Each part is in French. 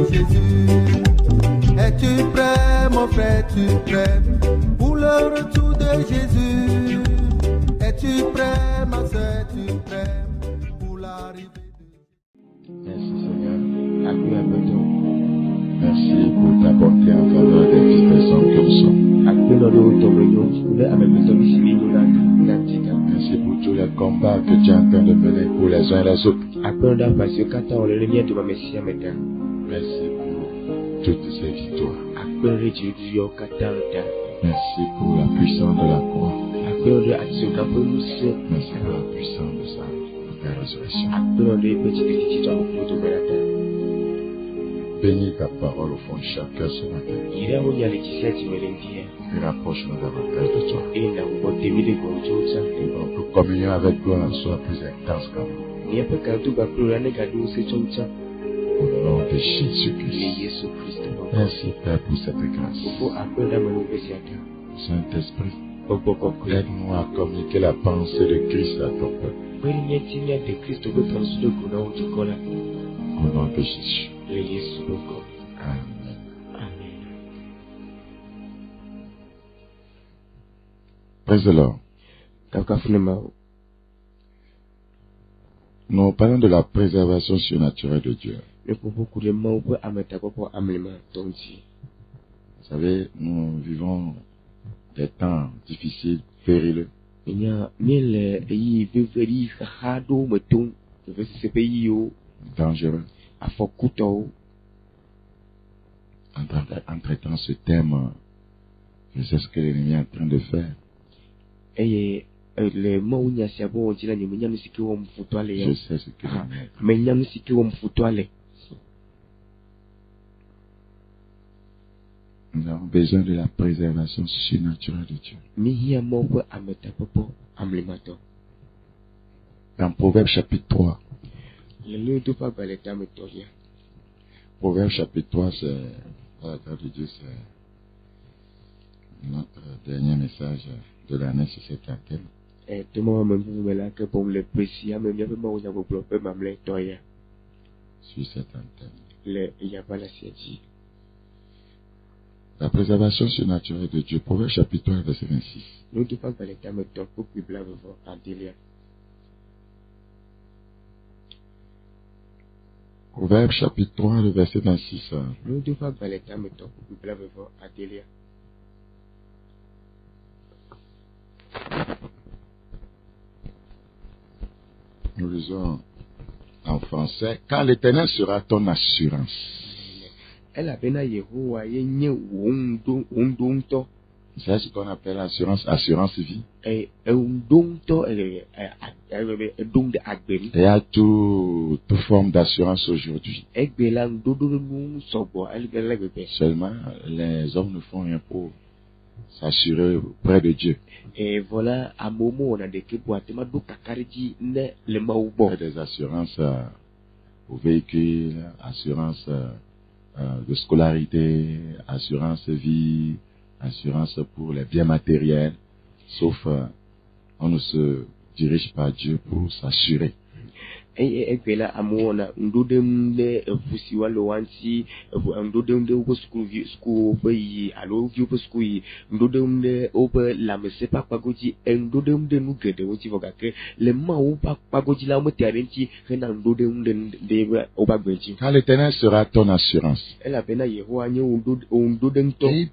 Jésus. Es-tu prêt, mon frère, es-tu prêt pour le retour de Jésus? Es-tu prêt, ma soeur, es-tu prêt pour l'arrivée de Jésus? Merci Seigneur. Merci pour ta bonté en faveur des petites personnes que nous sommes. Merci pour tous les combats que tu es en train de mener pour les uns et les autres. Merci pour toutes ces victoires. Merci pour la puissance de la croix. Merci pour la puissance de la résurrection. Bénis ta parole au fond de chaque cœur ce matin. Et rapproche-nous davantage de toi. Et notre communion avec toi soit plus intense qu'avant. Au nom de Jésus-Christ. Merci Père pour cette grâce. Saint-Esprit, aide-nous à communiquer la pensée de Christ à ton peuple. Au nom de Jésus. Amen. Praise the Lord. Nous parlons de la préservation surnaturelle de Dieu. Vous savez, nous vivons des temps difficiles, périlleux. Dangereux. En traitant ce thème, je sais ce que l'ennemi est en train de faire. Je sais ce que l'ennemi est en train de faire. Nous avons besoin de la préservation surnaturelle de Dieu. Dans Proverbe chapitre 3. Proverbe chapitre 3, c'est la grâce de Dieu, c'est notre dernier message de l'année sur cette antenne. Sur cette antenne. La préservation surnaturelle de Dieu. Proverbe chapitre 3, verset 26. Proverbe chapitre 3, le verset 26. Nous lisons en français. Quand l'Éternel sera ton assurance. C'est ce qu'on appelle assurance vie. Il y a toute forme d'assurance aujourd'hui. Seulement, les hommes ne font rien pour s'assurer près de Dieu. Et voilà, à un moment, on a des assurances aux véhicules, assurance de scolarité, assurance vie, assurance pour les biens matériels, sauf on ne se dirige pas à Dieu pour s'assurer. Quand l'Éternel sera ton assurance, il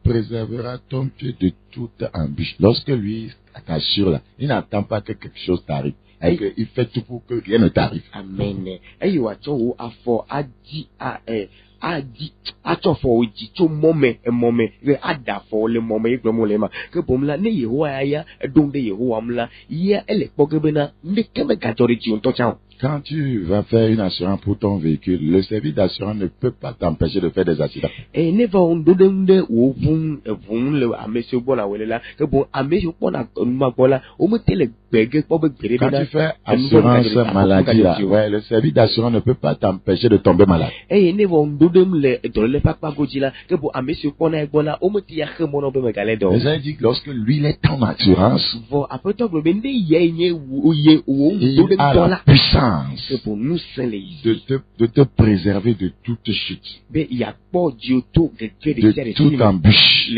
préservera ton pied de toute embûche. Lorsque lui t'assure là, il n'attend pas que quelque chose t'arrive. Et il fait tout pour que rien ne t'arrive. Amen. Quand tu vas faire une assurance pour ton véhicule, le service d'assurance ne peut pas t'empêcher de faire des accidents. Quand tu fais assurance maladie, là, ouais, le service d'assurance ne peut pas t'empêcher de tomber malade. Esaïe dit que lorsque lui il est en assurance, il a la puissance C'est pour nous saints les de te préserver de toute chute, mais il y a pas du tout de de toute embûche.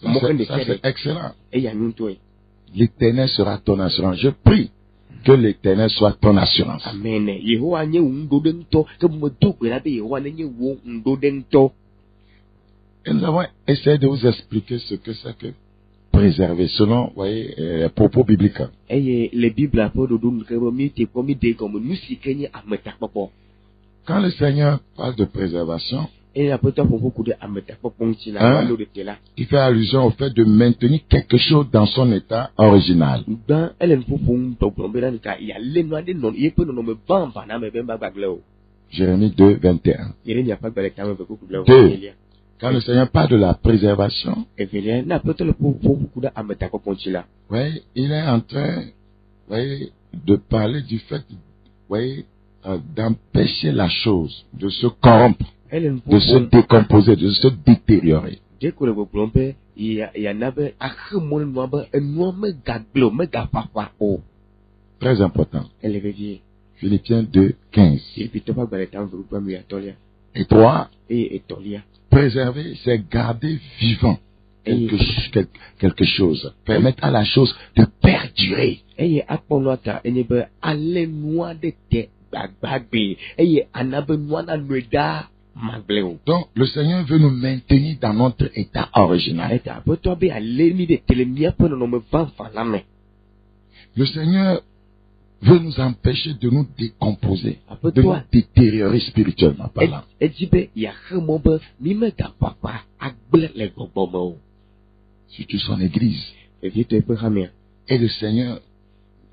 Ça, c'est excellent. L'Éternel sera ton assurance. Je prie que l'Éternel soit ton assurance. Amen. Et nous avons essayé de vous expliquer ce que c'est que préserver, selon, vous voyez, les propos bibliques. Quand le Seigneur parle de préservation, il fait allusion au fait de maintenir quelque chose dans son état original. Jérémie 2, 21. 2. Quand le Seigneur parle de la préservation, il est en train, de parler du fait, d'empêcher la chose de se corrompre, de se décomposer, de se détériorer. Très important. Philippiens 2, 15. Et 3. Préserver, c'est garder vivant quelque chose. Permettre à la chose de perdurer. Donc, le Seigneur veut nous maintenir dans notre état original. Le Seigneur veut nous empêcher de nous décomposer, de nous détériorer spirituellement parlant. Surtout son Église. Et le Seigneur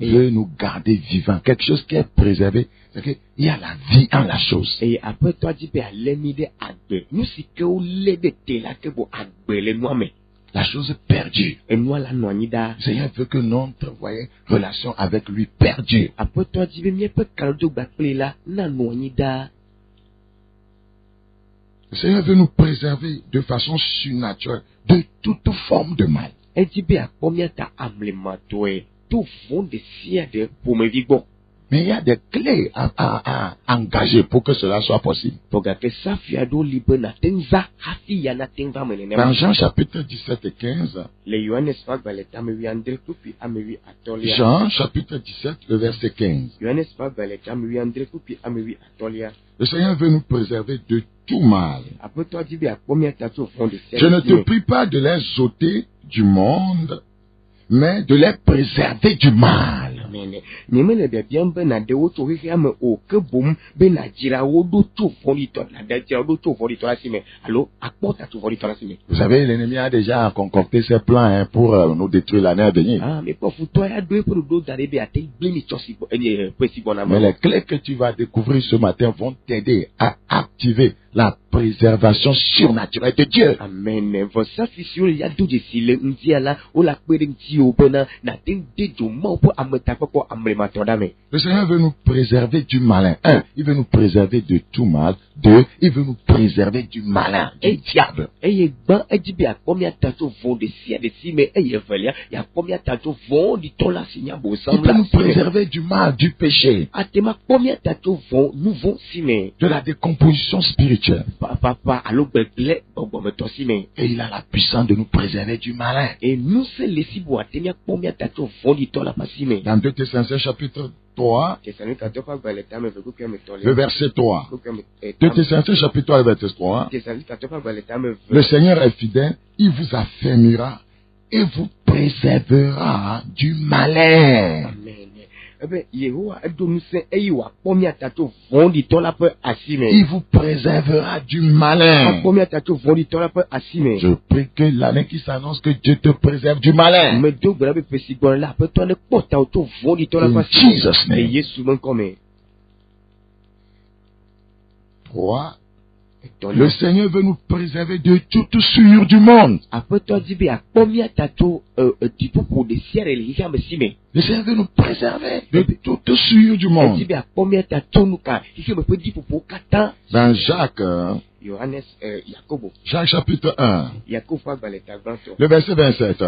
veut nous garder vivants. Quelque chose qui est préservé, c'est qu'il y a la vie en la chose. La chose perdue. Le Seigneur veut que notre relation avec lui perdure. Le Seigneur veut nous préserver de façon surnaturelle de toute forme de mal. Mais il y a des clés à engager pour que cela soit possible. Dans Jean chapitre 17 et 15, Jean chapitre 17, le verset 15, le Seigneur veut nous préserver de tout mal. Je ne te prie pas de les ôter du monde, mais de les préserver du mal. Vous savez, l'ennemi a déjà concocté ses plans pour nous détruire l'année à venir. Mais les clés que tu vas découvrir ce matin vont t'aider à activer la préservation surnaturelle de Dieu. Amen. Le Seigneur veut nous préserver du malin. 1. Il veut nous préserver de tout mal. 2. Il veut nous préserver du malin, du diable. Il veut nous préserver du mal, du péché, de la décomposition spirituelle. Et il a la puissance de nous préserver du malin. Dans 2 Thessaloniciens chapitre 3, le verset 3. 2 Thessaloniciens chapitre 3, le verset 3. Le Seigneur est fidèle, il vous affermira et vous préservera du malin. Amen. Il vous préservera du malin. Je prie que l'année qui s'annonce, que Dieu te préserve du malin. In Jesus' name. 3. Le Seigneur veut nous préserver de toute souillure du monde. Apeto di be akpomia tato tipo pour des sières les gens me sime. Le Seigneur veut nous préserver de toute souillure du monde. Di be akpomia tato nuka. Ici me peut dire pour katan. Dans Jacques, Johannes Jacobo. Jacques chapitre 1, Jacob fa baleta granto. le verset 27.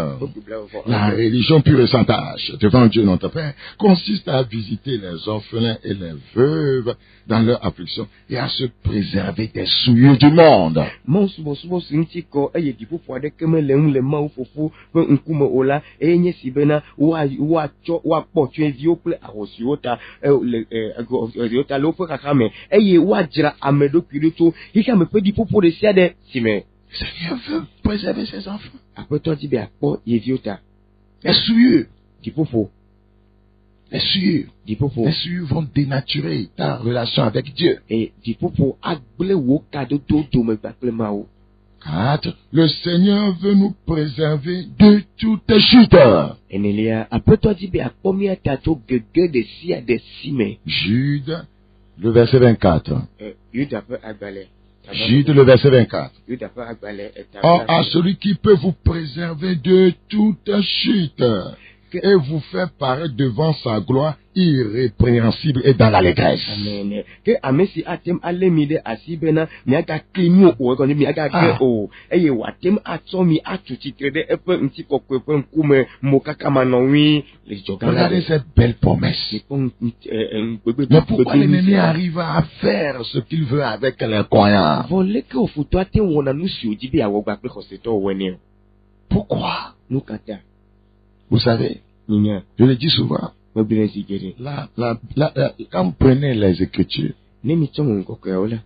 La religion pure et sans tache devant Dieu notre Père consiste à visiter les orphelins et les veuves dans leur affliction et à se préserver des souillures du monde. Mon subo sinti ko eye di popo de keme le ma ofofu pe nkume ola enye sibena wa cho wa po twezi ople ahosiota le lo fe kakame eye wa jira amedo kiruto hika me pe di popo de sia de sime. Le Seigneur veut préserver ses enfants. Apeto di be akpo yeziota Les souillures, di popo les souillures, di popo les souillures vont dénaturer ta relation avec Dieu. e di popo agble wo kado do me bakle mao. 4. Le Seigneur veut nous préserver de toute chute. Enelia apeto di be akpomia tato gege de sia de sime. Jude, le verset 24. Yuda pe agbale. Jude, le verset 24. Yuda pe agbale Or, à celui qui peut vous préserver de toute chute et vous faire paraître devant sa gloire irrépréhensible et dans l'allégresse. Amen. Que amesi atem alemi de asibena miaka klinyo o ko ni miaka ke o eye watem atomi atuti de epe nti kokwe pe nkume mokaka manowi le joga. Regardez cette belle promesse. Mais pourquoi l'ennemi arrive à faire ce qu'il veut avec les croyants? Voleke ofuto ate wona nusi ojibi awo gba pe hoseto wene. Pourquoi? Nukata. Vous savez, Ninya. je le dis souvent, Mobile sigere. quand vous prenez les Écritures, Nemi chongo ngoko ola.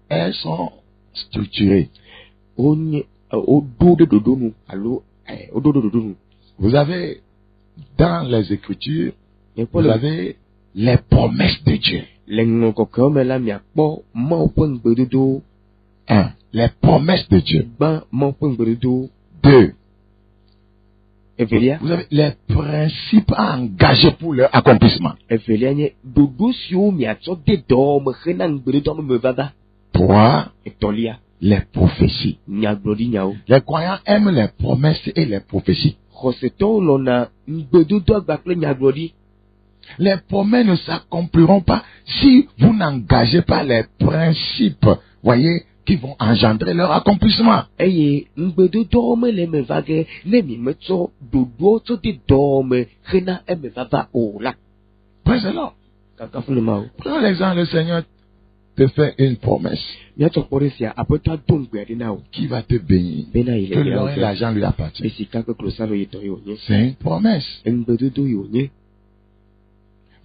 elles sont structurées. Onye ododo dodonu alo ododo dodonu. Vous avez, dans les Écritures, vous Vous avez les promesses de Dieu. lengo ngoko mela mi akpo mo pon gbedodo. 1. Les promesses de Dieu. Ba mo pon gbedodo. 2. Evelia. Vous avez les principes à engager pour leur accomplissement. Evelia nye dodo sio mi atso de dom renan gbedodo me vava. 3. Etolia. Les prophéties. Nya glori nyao. Les croyants aiment les promesses et les prophéties. Hoseto lona gbedodo gbakle nya glori. Les promesses ne s'accompliront pas si vous n'engagez pas les principes, voyez, qui vont engendrer leur accomplissement. Eye gbedodo me le me vage le mi me tso dodo tso de dom rena e me vava ola. Praise the Lord. Kaka fule mao. Prenons l'exemple, le Seigneur te fait une promesse Nya to poresia apeto don gbede na o. qui va te bénir. Bena ile Que ya l'or o. et l'argent lui appartiennent. Esika ko klosalo yeto yo nye. C'est une promesse. Gbedodo yo nye.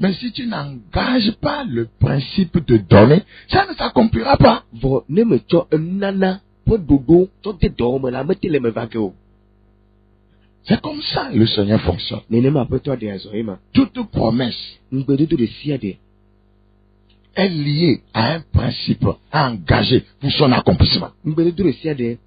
Mais si tu n'engages pas le principe de donner, ça ne s'accomplira pas. Vo ne me tso nana po dodo tso de dom la me tele me vage o. C'est comme ça le Seigneur fonctionne. Nene ma apeto de azo ema. Toute promesse Gbedodo de sia de. est liée à un principe à engager pour son accomplissement. Gbedodo de sia de.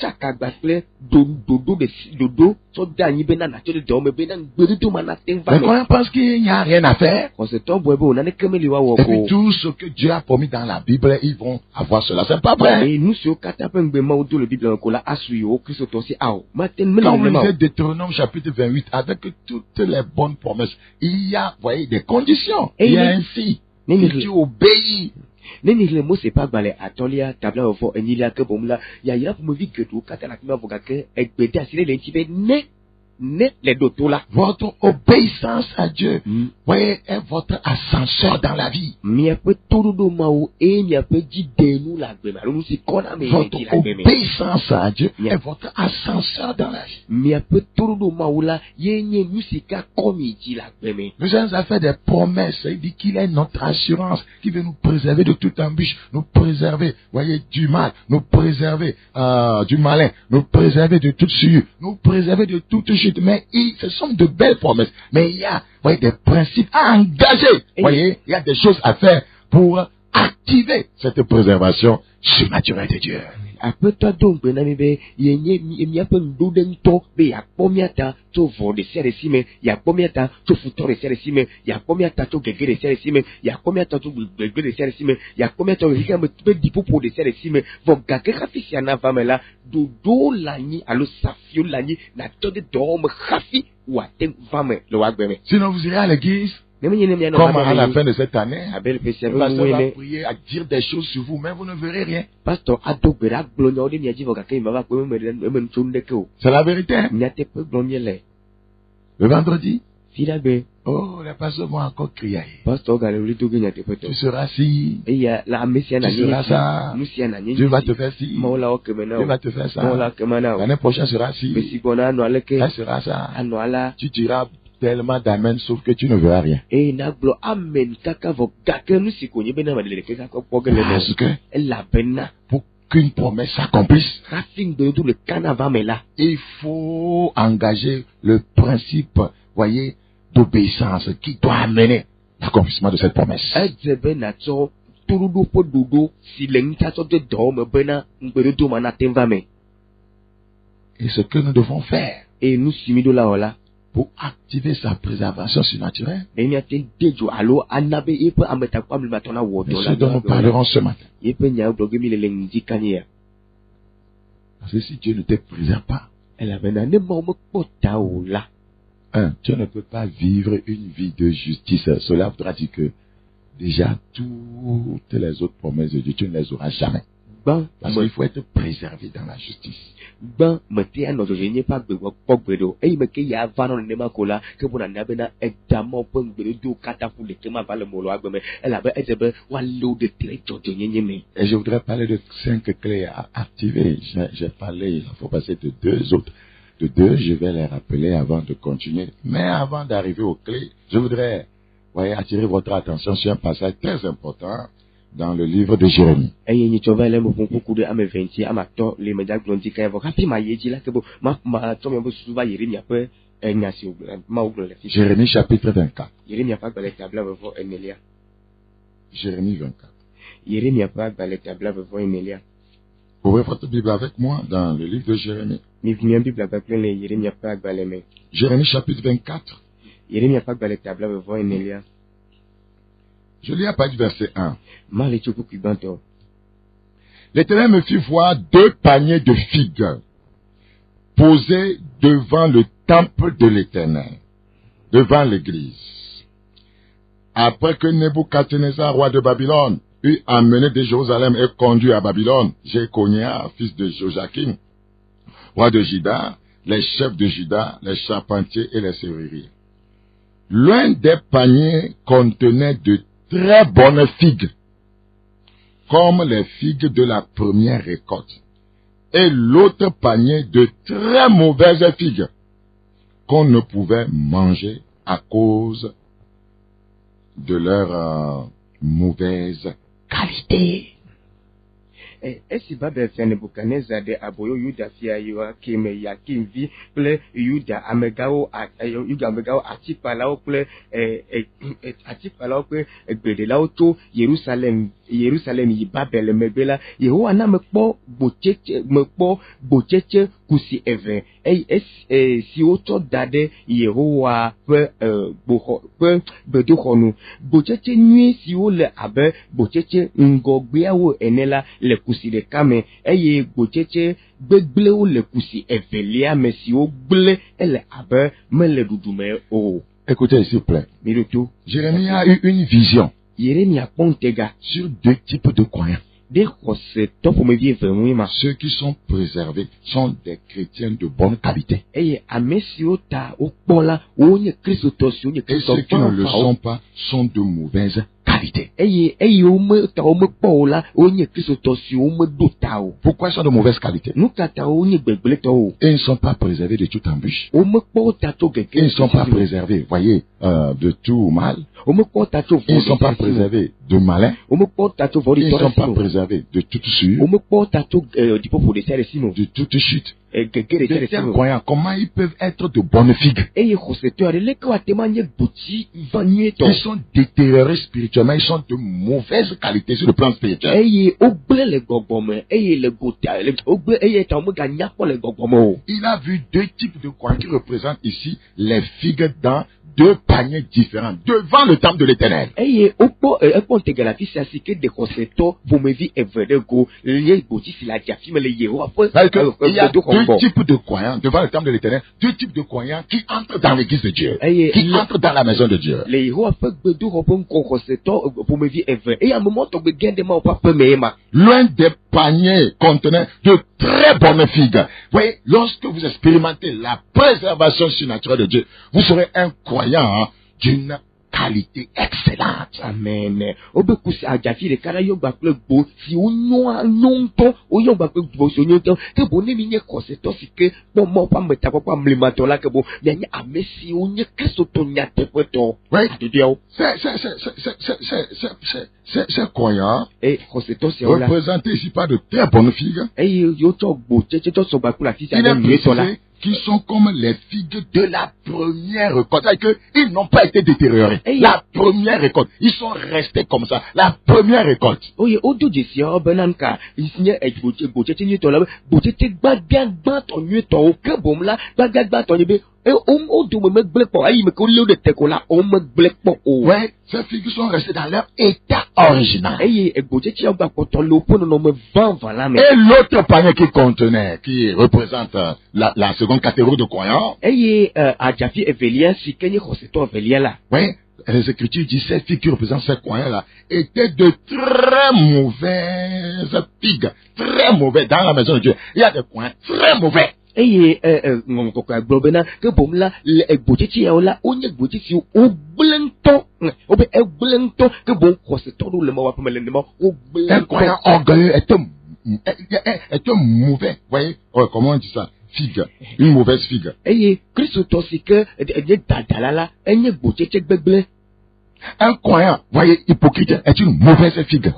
Chaka gbakle dodo de dodo tso danyi bena na tso de dom bena gbedodo mana ten Les va. croyants pensent qu'il n'y a rien à faire. Hoseto boebo onane kemeli wa Et woko. puis tout ce que Dieu a promis dans la Bible, ils vont avoir cela. C'est pas vrai. Et nous sur katapeng be maudo le bible ko la asuyo Christo to si ao. Maten Quand vous mele ma. lisez Deutéronome chapitre 28, avec toutes les bonnes promesses, il y a, voyez, des conditions. Et Il y a il- ainsi. Neni Si tu obéis, neni le mo se pa gbale atolia tabla ofo enilia ke bomla ya ya pour me vi que tout katala ki ma voga ke egbede asile le tibe ne le doto la. votre obéissance à Dieu, voyez, est votre ascenseur dans la vie. Mi ape torudo mao e mi ape di denu la gbe ma lu si kona me Votre di la gbe me. obéissance à Dieu Yeah. est votre ascenseur dans la vie. Mi ape torudo mao la ye nye musika komi di la gbe me. Le Seigneur nous a fait des promesses. Il dit qu'il est notre assurance qui veut nous préserver de toute embûche, nous préserver, voyez, du mal, nous préserver du malin, nous préserver de toute souillure, nous préserver de toute chute. Mais ce sont de belles promesses. Mais il y a, voyez, des principes à engager. Voyez, il y a des choses à faire pour activer cette préservation surnaturelle de Dieu. Apeto donc benami be yenye mi ape nduden to be ya pomiata to vo de sere sime ya pomiata to futo de sere sime ya pomiata to gege de sere sime ya pomiata to gege de sere sime ya pomiata to hika me be dipopo de sere sime vo gake khafisi ana vamela dodo lani alo safio lani na to de dom khafi wa tem vame le wa gbeme. Sinon vous irez à l'église. Comme à la fin de cette année, le pasteur va prier à dire des choses sur vous, mais vous ne verrez rien. C'est la vérité. Le vendredi, oh, les pasteurs vont encore crier. Tu seras ci, tu seras ça, Dieu va te faire ci, Dieu va te faire ça. L'année prochaine sera ci, elle sera ça. Tu diras tellement d'amen, sauf que tu ne verras rien. Parce que pour qu'une promesse s'accomplisse, il faut engager le principe, voyez, d'obéissance qui doit amener l'accomplissement de cette promesse. Et ce que nous devons faire pour activer sa préservation surnaturelle, c'est ce dont nous parlerons ce matin. Parce que si Dieu ne te préserve pas, tu ne peux pas vivre une vie de justice. Cela voudra dire que déjà toutes les autres promesses de Dieu, tu ne les auras jamais. Parce qu'il faut être préservé dans la justice. Et je voudrais parler de 5 clés à activer. J'ai parlé, il faut passer de 2 autres. De 2, je vais les rappeler avant de continuer. Mais avant d'arriver aux clés, je voudrais attirer votre attention sur un passage très important dans le livre de Jérémie. Jérémie chapitre 24. Jérémie 24. Ouvrez votre Bible avec moi dans le livre de Jérémie. Jérémie chapitre 24. Je lis à partir du verset 1. L'Éternel me fit voir 2 paniers de figues posés devant le temple de l'Éternel, devant l'église. Après que Nebuchadnezzar, roi de Babylone, eut amené de Jérusalem et conduit à Babylone Jéconia, fils de Joachim, roi de Juda, les chefs de Juda, les charpentiers et les serruriers. L'un des paniers contenait de très bonnes figues, comme les figues de la première récolte, et l'autre panier de très mauvaises figues, qu'on ne pouvait manger à cause de leur mauvaise qualité. Esi Babel fia Nebukadnezar de aboyo Yuda fia Yoakim Yakim vi ple Yuda amegawo atipalawo ple egbedelawo to Yerusalem yi Babel megbela Yehowa na mekpo gbocheche kusi eve si oto dade Yehowa pe bedoxɔnu gbocheche nyui si wo le abe gbocheche ngɔgbeawo enela le kusi ɖeka me eye gbocheche gbegblẽwo le kusi evelia me siwo gblẽ ele abe mele ɖuɖu me o. Écoutez s'il vous plaît. Jérémie a eu une vision sur 2 types de croyants. Ceux qui sont préservés sont des chrétiens de bonne qualité. Et ceux qui ne le sont pas sont de mauvaise qualité. Pourquoi ils sont de mauvaise qualité? Ils ne sont pas préservés de toute embûche. Ils ne sont pas préservés, voyez, de tout mal. Ils ne sont pas préservés de malin. Ils ne sont pas préservés de toute sueur, de toute chute. de tels croyants, comment ils peuvent être de bonnes figues? Ils sont détériorés spirituellement, ils sont de mauvaise qualité sur le plan spirituel. Il a vu deux types de croyants qui représentent ici les figues dans deux paniers différents devant le temple de l'Éternel. Il y a deux types de croyants devant le temple de l'Éternel, deux types de croyants qui entrent dans l'église de Dieu, qui entrent dans la maison de Dieu. Loin des paniers contenant de très bonnes figues. Vous voyez, lorsque vous expérimentez la préservation surnaturelle de Dieu, vous serez un croyant d'une qualité excellente. Amen. Ces croyants représentés ici par de très bonnes figues. Qui sont comme les figues de la première récolte. C'est-à-dire qu'ils n'ont pas été détériorés. La première récolte. Ils sont restés comme ça. La première récolte. Ouais, ces figues sont restées dans leur état original. Et l'autre panier qui contenait, qui représente la seconde catégorie de croyants. Ouais, les Écritures disent ces figues qui représentent ces croyants-là étaient de très mauvaises figues. Très mauvais dans la maison de Dieu. Il y a des croyants très mauvais. Un croyant orgueilleux est un mauvais, vous voyez, comment on dit ça? Figue, une mauvaise figue. Un croyant, voyez, hypocrite, est une mauvaise figue.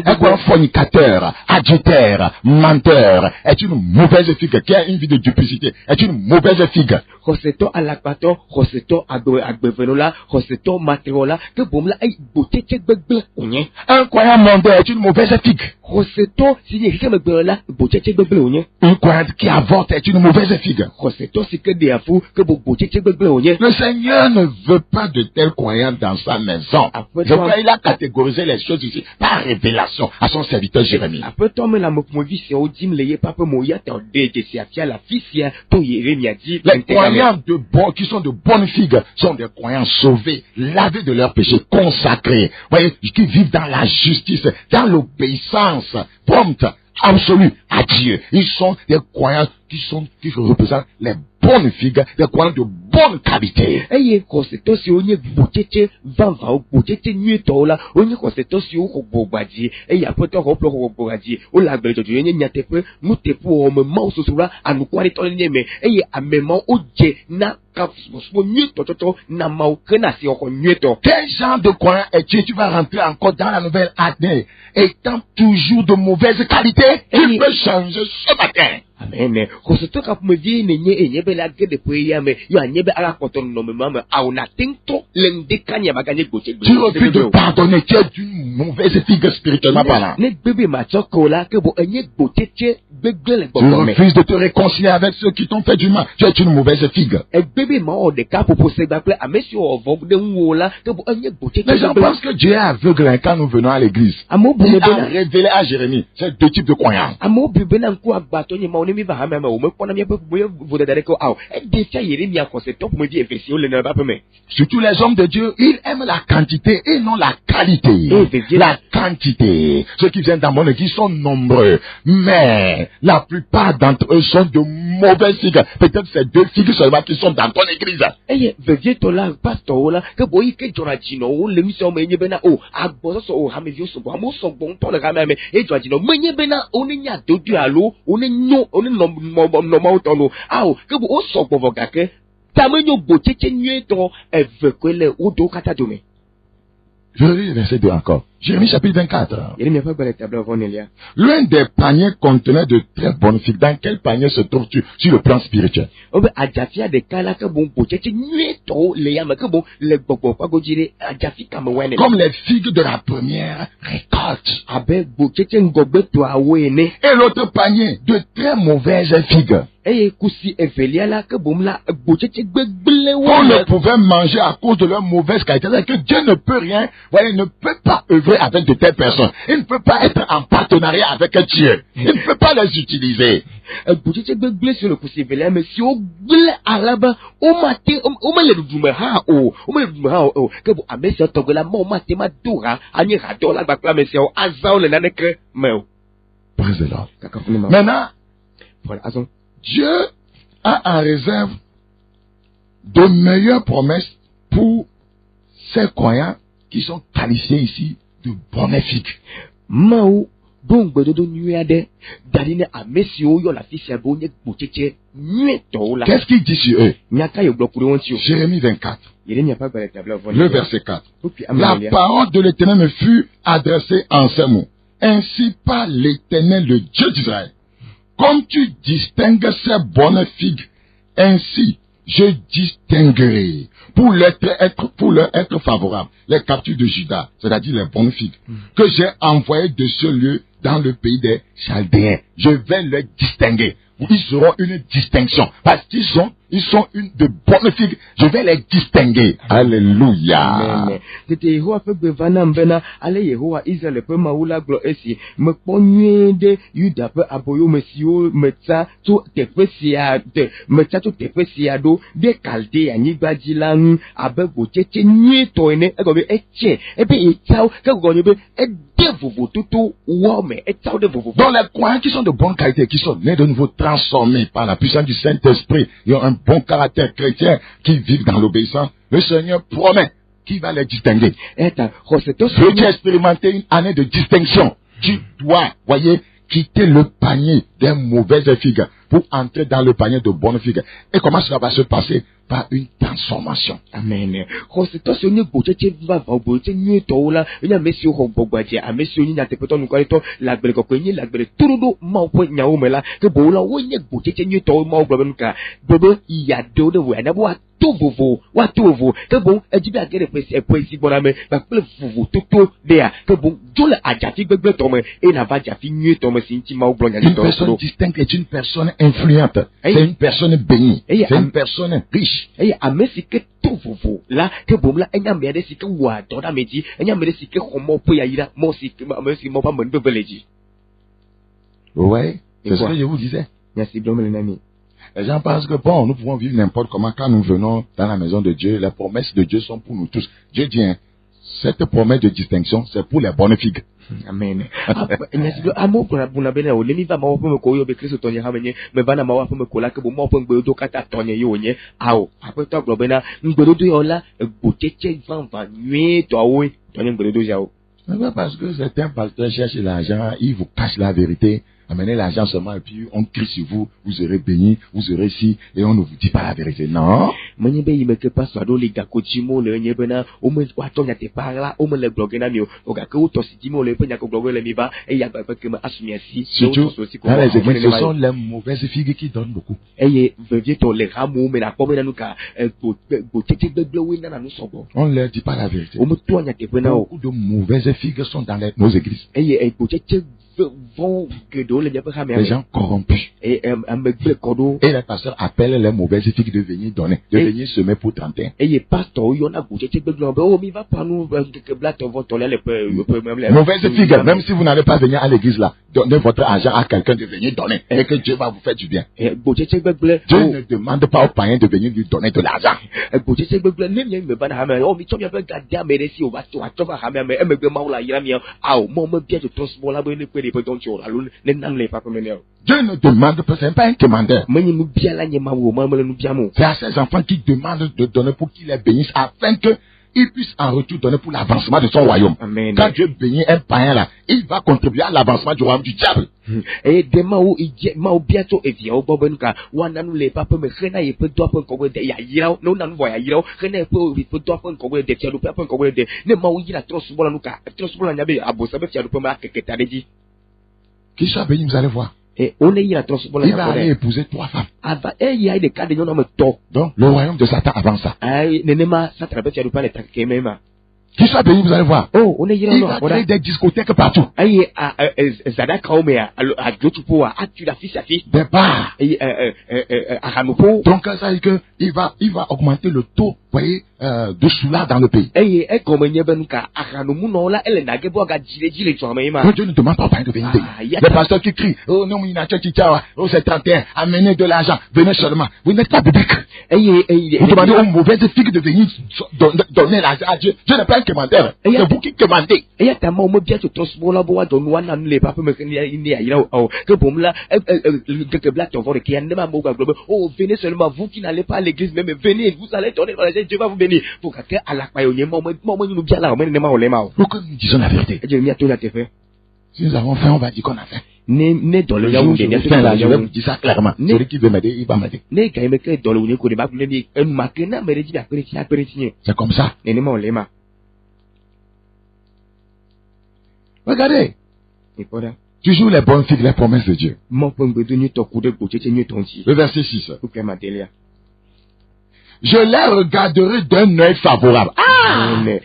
Un croyant fornicateur, adultère, menteur, est une mauvaise figue. Qui a une vie de duplicité, est une mauvaise figue. Un croyant mondain est une mauvaise figue. Une croyante qui avorte est une mauvaise figue. Le Seigneur ne veut pas de tels croyants dans sa maison. Je crois qu'il a catégorisé les choses ici par révélation à son serviteur Jérémie. Les croyants qui sont de bonnes figues sont des croyants sauvés, lavés de leurs péchés, consacrés, voyez, qui vivent dans la justice, dans l'obéissance prompte, absolue à Dieu. Ils sont des croyants qui représentent les bonnes figues, des croyants de bonne qualité. Quel genre de croyant es-tu? Tu vas rentrer encore dans la nouvelle année étant toujours de mauvaise qualité. Il peut changer ce matin. Amen. Tu refuses de pardonner, tu es d'une mauvaise figue spirituellement parlant. Tu refuses de te réconcilier avec ceux qui t'ont fait du mal, tu es une mauvaise figue. Les gens pensent que Dieu est aveugle quand nous venons à l'église. Il a révélé à Jérémie ces deux types de croyants. Surtout les hommes de Dieu, ils aiment la quantité et non la qualité. La quantité. Ceux qui viennent dans mon église sont nombreux, mais la plupart d'entre eux sont de mauvaises figues. Peut-être c'est deux figues seulement qui sont dans ton église. Je relis le verset 2 encore. Jérémie chapitre 24. Yɛrɛ miaƒe gbe le tabla vɔnelia. L'un des paniers contenait de très bonnes figues. Dans quel panier se trouves-tu sur le plan spirituel? Obe adzafia ɖeka la ke boŋ gbotsetse nyuietɔwo le yame ke boŋ le gbɔgbɔ ƒe godzi ɖe adzafi kame wɔe Comme les figues de la première récolte. abe gbotsetse ŋgɔgbetɔawo ene. Et l'autre panier de très mauvaises figues. Eye kusi evelia la ke boŋ la gbotsetse gbegblẽwo On ne le. pouvait manger à cause de leur mauvaise qualité. C'est-à-dire que Dieu ne peut rien, voilà, il ne peut pas œuvrer avec de telles personnes. Il ne peut pas être en partenariat avec Dieu. Il ne peut pas les utiliser. Gbotsetse gbegblẽ si le kusi evelia me siwo gblẽ alaba womate womele ɖuɖume hã o womele ɖuɖume hã o ke boŋ ame siawo tɔgbe la ma womate ma do ha anyi hadɔ la gbakple ame siawo azãwo le naneke me o. Praise the Lord. Kakafuni ma. Maintenant, Voilà azɔ. Dieu a en réserve de meilleures promesses pour ces croyants qui sont qualifiés ici de bonnes figues. Mawu do ŋugbedodo nyui aɖe da ɖi ne ame siwo yɔ le afi sia be wonye gbotsetse nyuietɔwo la. Qu'est-ce qu'il dit sur eux? Nya ka yegblɔ ku ɖe wo ŋuti o. Jérémie 24, Yi ɖe miaƒe agbalẽ tabla vɔ le verset 4. Wokui La ame parole de l'Éternel me fut adressée en ces mots. Ainsi par l'Éternel, le Dieu d'Israël. Comme tu distingues ces bonnes figues, ainsi je distinguerai pour leur être favorable les captures de Juda, c'est-à-dire les bonnes figues, que j'ai envoyées de ce lieu dans le pays des Chaldéens. Je vais les distinguer. Ils seront une distinction. Parce qu'ils sont une de bonnes figues. Je vais les distinguer. Alléluia. Amen. Tete Yehowa ƒe gbe va nam bena ale Yehowa Israel ƒe Mawu la gblɔ esi. Mekpɔ nyuie ɖe Yuda ƒe aboyome siwo metsa tso teƒe sia ɖo ɖe Kaldea nyigba dzi la ŋu abe gbotsetse nyuietɔ ene. Egɔme etse ebe etsawo ke gɔme be ede vovototo wɔ me etsawo ɖe vovovo. Donc les croyants qui sont de bonne qualité, qui sont nés de nouveau transformés par la puissance du Saint-Esprit, ils ont un bon caractère chrétien, qui vivent dans l'obéissance, le Seigneur promet qu'il va les distinguer. Eta xɔsetɔ Si tu as expérimenté une année de distinction, tu dois, voyez, quitter le panier des mauvaises figues pour entrer dans le panier de bonnes figues. Et comment cela va se passer? Par une transformation. Amen. Xɔsetɔ siwo nye gbotsetse vavã gbotsetse nyuietɔwo la enye ame siwo xɔ gbɔgbadze ame siwo nye nyateƒetɔ nukwaletɔ le agble kɔkɔe nye le agble toɖoɖo mawo ƒe nyawo me la ke bowo la wonye gbotsetse nyuietɔwo mawo gblɔ be nuka gbe be yaɖewo ɖe voya ne be woato vovo ke boŋ edzi be age ɖe ƒe si gbɔna me kpakple vovototo ɖea ke boŋ dzo le adzafi gbegblẽtɔ me eye nava adzafi nyuietɔ me si ŋuti mawo gblɔ Une nyadzitɔ personne distincte est une personne influente. C'est une personne bénie. C'est une personne riche. eye ame si ke to vovo la ke boŋ la enye ame aɖe si ke wɔ adɔ ɖe ame dzi enye ame aɖe si ke xɔ mɔ ƒe yayira ame si mɔ ƒe amenuveve le dzi. Vous voyez? C'est ce quoi? que je vous disais. Nya si gblɔm le na mi. Les gens pensent que bon, nous pouvons vivre n'importe comment quand nous venons dans la maison de Dieu. Les promesses de Dieu sont pour nous tous. Dieu dit, hein, cette promesse de distinction, c'est pour les bonnes figues. Amen. Nya si gblɔ amewo gblɔna buna bena wòle mi va mawo ƒe me ko woyɔ be kristo tɔnye hã menye meva na mawo ƒe me ko la ke bo mawo ƒe ŋugbedodo katã tɔnye ye wònye awo aƒetɔ gblɔ bena ŋugbedodo yawo la gbotsetse vavã nyuietɔawoe tɔnye ŋugbedodo yawo. Mais pas parce que certains pasteurs cherchent l'argent, ils vous cachent la vérité. Amenez l'argent seulement et puis on crie sur vous, vous serez bénis, vous serez ici et on ne vous dit pas la vérité. Non. Menye be yi me ke pastor aɖewo le gako dzim wole nye bena woatɔ nyateƒea la womele gblɔ ge na mi o gake wotɔ si dim wole eƒe nyagblɔgblɔwoe le mi va eye agba keme asu mia si. Surtout dans les églises, ce sont les mauvaises figues qui donnent beaucoup. Eye vevietɔ le hamewo me nakpɔ bena nu ka gbotsetse gbegblẽwoe nana nu sɔgbɔ. On ne leur dit pas la vérité. Wometoa nyateƒe na wo. Beaucoup de mauvaises figues sont dans nos églises. Eye gbotsetse vɔ̃ geɖewo le miaƒe hamea Les gens corrompus. eye ame gblẽ kɔ ɖo. Et les pasteurs appellent les mauvaises figues de venir donner, de venir semer pour 31. Eye pastorwo yɔna gbotsetse gbegblẽ be o mi va ƒã nu ŋkeke blatɔvɔtɔlia le ƒe Mauvaise figue, même si vous n'allez pas venir à l'église là, donnez votre argent à quelqu'un de venir donner et que Dieu va vous faire du bien. Gbotsetse gbegblẽ. Dieu ne demande pas aux païens de venir lui donner de l'argent. Gbotsetse gbegblẽ ne mia me va na hamea o mi tsɔ miaƒe gade ame ɖe si o va tsɔ va hamea me emegbe mawu la yra mia awo mɔ mebia tɔtrɔsubɔla be ne kpe ɖe ƒe dɔn tsi o alo ne nam le ƒaƒe me ne o. Dieu ne demande pas, c'est pas un commandeur. Menye nubiala nye mawu o mawu mele nu biam o. C'est à ces enfants qui demandent de donner pour qu'ils les bénissent afin que il puisse en retour donner pour l'avancement de son royaume. Amen. Quand Dieu bénit un païen là, il va contribuer à l'avancement du royaume du diable. Et demain où il dit, ma bientôt et vient au bobenka, ou un an les papas me rena et peut doit prendre comme des yaïra, non, non, voya yiro, rena peut doit prendre comme des tiers de papa comme des, ne ma ouïe la transbola nuka, transbola n'avait à bossabe fier de poma que t'as dit. Qui soit béni, vous allez voir. Et on est la transbola. Il va aller épouser 3 femmes. Ava, et il y a des cas de non me to. Donc, le royaume de Satan avance ça. Aïe, nenema, ça traverse le pas les taquets même. Qui soit béni, vous allez voir. Oh, on est Il va créer des discothèques partout. Aïe, Zada Kaomea, à Glotupoa, à tu la fille, sa fille. Des bars. Et, à Hanopo. Donc, ça veut dire qu'il va augmenter le taux, vous voyez, de soulard dans le pays. Et, comme il y a ben cas, à Hanomu, non, là, elle n'a pas gagné, les gens, mais Que Dieu ne demande pas de venir. Les pasteurs qui crient, oh non, il y a oh c'est 31, amenez de l'argent, venez seulement. Vous n'êtes pas biblique. Vous demandez aux mauvaises filles de venir donner l'argent à Dieu. Dieu n'est pas un commandeur. C'est vous qui commandez. Et à ta maman, bien que ton small bois de noix n'en les papas me que pour là, que black ton vote qui a ne m'a oh, venez seulement vous qui n'allez pas à l'église, mais venez, vous allez donner dans Dieu va vous bénir. Pour qu'à à la paille, maman, nous bien là, on met les mains au lema. Pourquoi nous disons la vérité? Je m'y a tout à fait. Si nous avons fait, on va dire qu'on a fait. Né dans le jour, je vais vous dire ça clairement. Celui qui veut m'aider, il va m'aider. Né quand même que dans le unique de ma plus un maquina, mais dit après. C'est comme ça. Né mon lema. Regardez. Et voilà. Toujours les bonnes filles, les promesses de Dieu. Mon point de tenir ton coup de boucher, tu ton si. Le verset 6. Je les regarderai d'un œil favorable. Ah! Amen.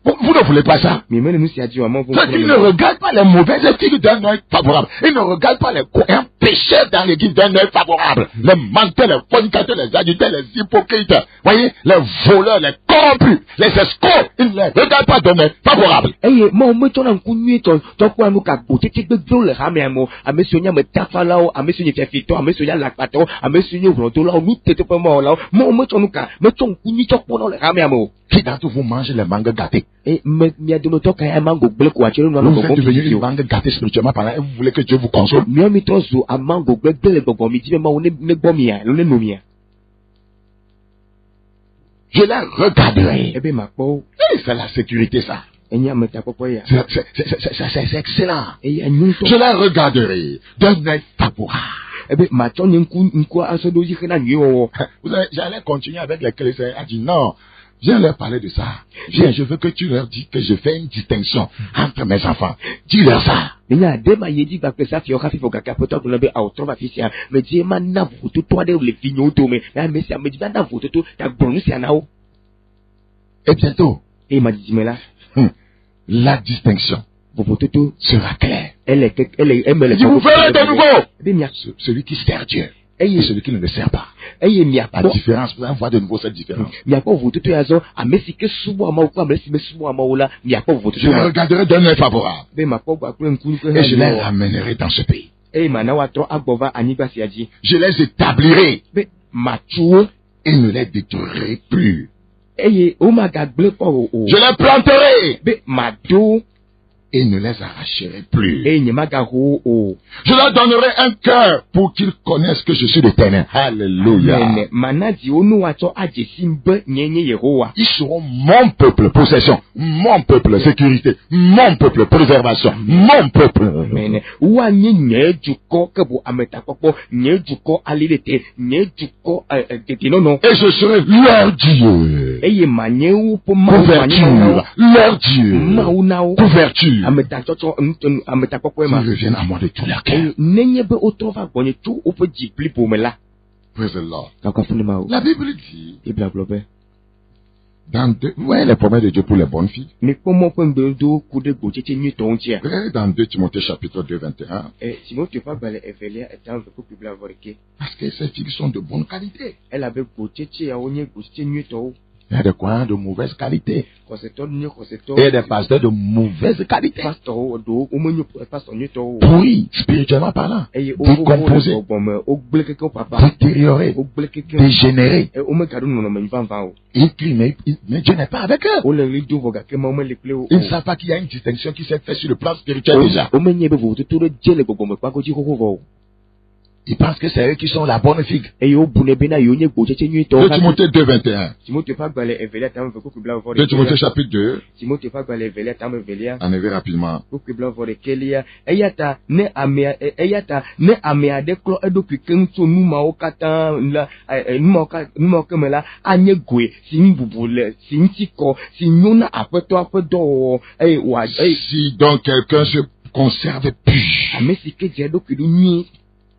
Vous ne voulez pas ça? Mais même nous, c'est à Dieu, maman. Ceux qui ne regardent pas les mauvaises filles d'un œil favorable. Ils ne regardent pas les pécheurs dans l'église d'un œil favorable. Les menteurs, les fornicateurs, les adultères, les hypocrites. Voyez, les voleurs, les corrompus, les escrocs. Ils ne les regardent pas d'un œil favorable. Eh, moi, moi, ton encounu, ton quoi, nous, qu'à côté, tu peux le ramener à moi, à me soigner, me tafalao, à me soigner, fito, à me soigner, l'acpato, à me soigner, au là, nous, t'es pas mort là. Moi, ton cas, me ton encounu, ton quoi, le ramener à moi. Qui d'entre vous mange les mangues gâtés? Et, mais, il y a de nos temps, quand il y a un mango bleu, quoi, tu vois, vous êtes devenu une mangue gâtée spirituellement parlant, et vous voulez que Dieu vous console? Mieux, mais ton zoo, à mango bleu, le bon midi, mais on est bon mien, on est nos miens. Je la regarderai. Eh bien, ma pauvre. C'est la sécurité, ça. C'est excellent. Je la regarderai d'un œil favorable. Eh bien, maintenant, j'allais continuer avec les chrétiens. Elle a dit non. Viens leur parler de ça. Viens, je veux que tu leur dis que je fais une distinction entre mes enfants. Dis-leur ça. Et bientôt, la distinction sera claire. Vous verrez de nouveau celui qui sert Dieu et celui qui ne le sert pas. La différence, vous allez voir de nouveau cette différence. Je regarderai d'un œil favorable et je les ramènerai dans ce pays. Je les établirai et ne les détruirai plus. Je les planterai et ne les arracherai plus. Je leur donnerai un cœur pour qu'ils connaissent que je suis l'Éternel. Alléluia. Ils seront mon peuple, possession, mon peuple, sécurité, mon peuple, préservation, mon peuple. Et je serai leur Dieu. Couverture, leur Dieu. Couverture. Ils reviennent à moi de tout leur cœur. Praise the Lord. La Bible dit, dans deux, vous voyez les promesses de Dieu pour les bonnes filles. Regardez dans 2 Timothée chapitre 2, 21. Parce que ces filles sont de bonne qualité. Il y a des croyants de mauvaise qualité. Et des pasteurs de mauvaise qualité. Pourris, spirituellement parlant. Décomposés. Détériorés. Dégénérés. Ils crient, mais Dieu n'est pas avec eux. Ils ne savent pas qu'il y a une distinction qui s'est faite sur le plan spirituel déjà. Ils pensent que c'est eux qui sont la bonne figue. eye wo bu ne bena yo nye gbo cheche nyui to 2 Timothée 2, 21. Timothée fa gbale evelia tam ve ku bla vo 2 Timothée chapitre 2. Timothée fa gbale evelia tam evelia En effet, rapidement. ku bla vo de kelia eyata ne amea de klo edoku kenso numa o kata la numa kemela anye gwe si mbubule si ntiko si nyona apeto wa Si donc quelqu'un se conserve pur, amesi ke je doku du nyi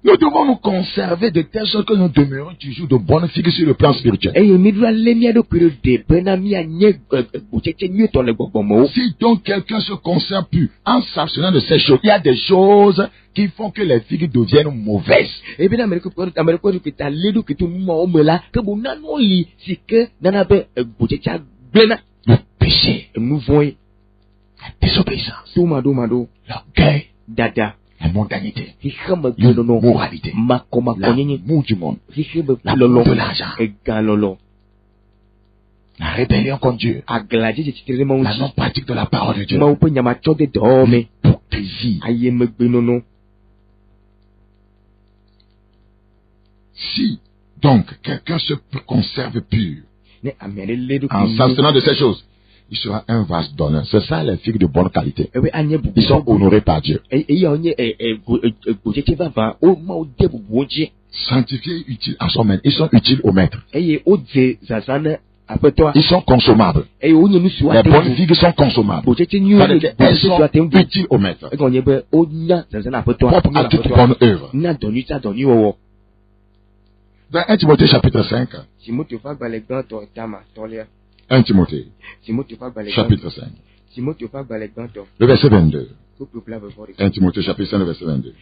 nous devons nous conserver de telle sorte que nous demeurons toujours de bonnes figues sur le plan spirituel. eye midra lemia doku de benami anye gbocheche nyi to le gbogbomo Si donc quelqu'un se conserve pur en s'abstenant de ces choses, il y a des choses qui font que les figues deviennent mauvaises. ebe na ameriko ki ta ledu ki tu mo mela ke bu nanu li sike nana be gbocheche gbena Le péché, mouvoi la désobéissance, mado l'orgueil, dada la mondanité, hikama gbonono l'immoralité, makoma konyenye l'amour du monde, hikebe la lolo de l'argent, egalolo la rébellion contre Dieu, aglaje je titere ma la unchi non-pratique de la parole de Dieu, ma upe nyama chode dome l'hypocrisie. aye megbenono Si donc quelqu'un se conserve pur ne amere ledu en s'abstenant de ces choses, il sera un vase d'honneur. C'est ça les figues de bonne qualité. ewe anye bubu Ils sont honorés par Dieu. eye onye gbocheche vava o ma o de bubu oje Sanctifiés, utiles à son maître. Ils sont utiles au maître. eye o de zazana apeto Ils sont consommables. eye onye nu si wa Les bonnes figues sont consommables. gbocheche nyu Ça veut dire qu'elles gbocheche wa sont tembu utiles au maître. ege onye be o nya zazana apeto Propres à toute bonne œuvre. na donu ta donu wo Dans 1 Timothée chapitre 5. Timothée fa gbale gan to tama tolia 1 Timothée Timothée fa gbale gan chapitre 5. Timothée fa gbale gan to Le verset 22. ko peuple va voir 1 Timothée chapitre 5, le verset 22.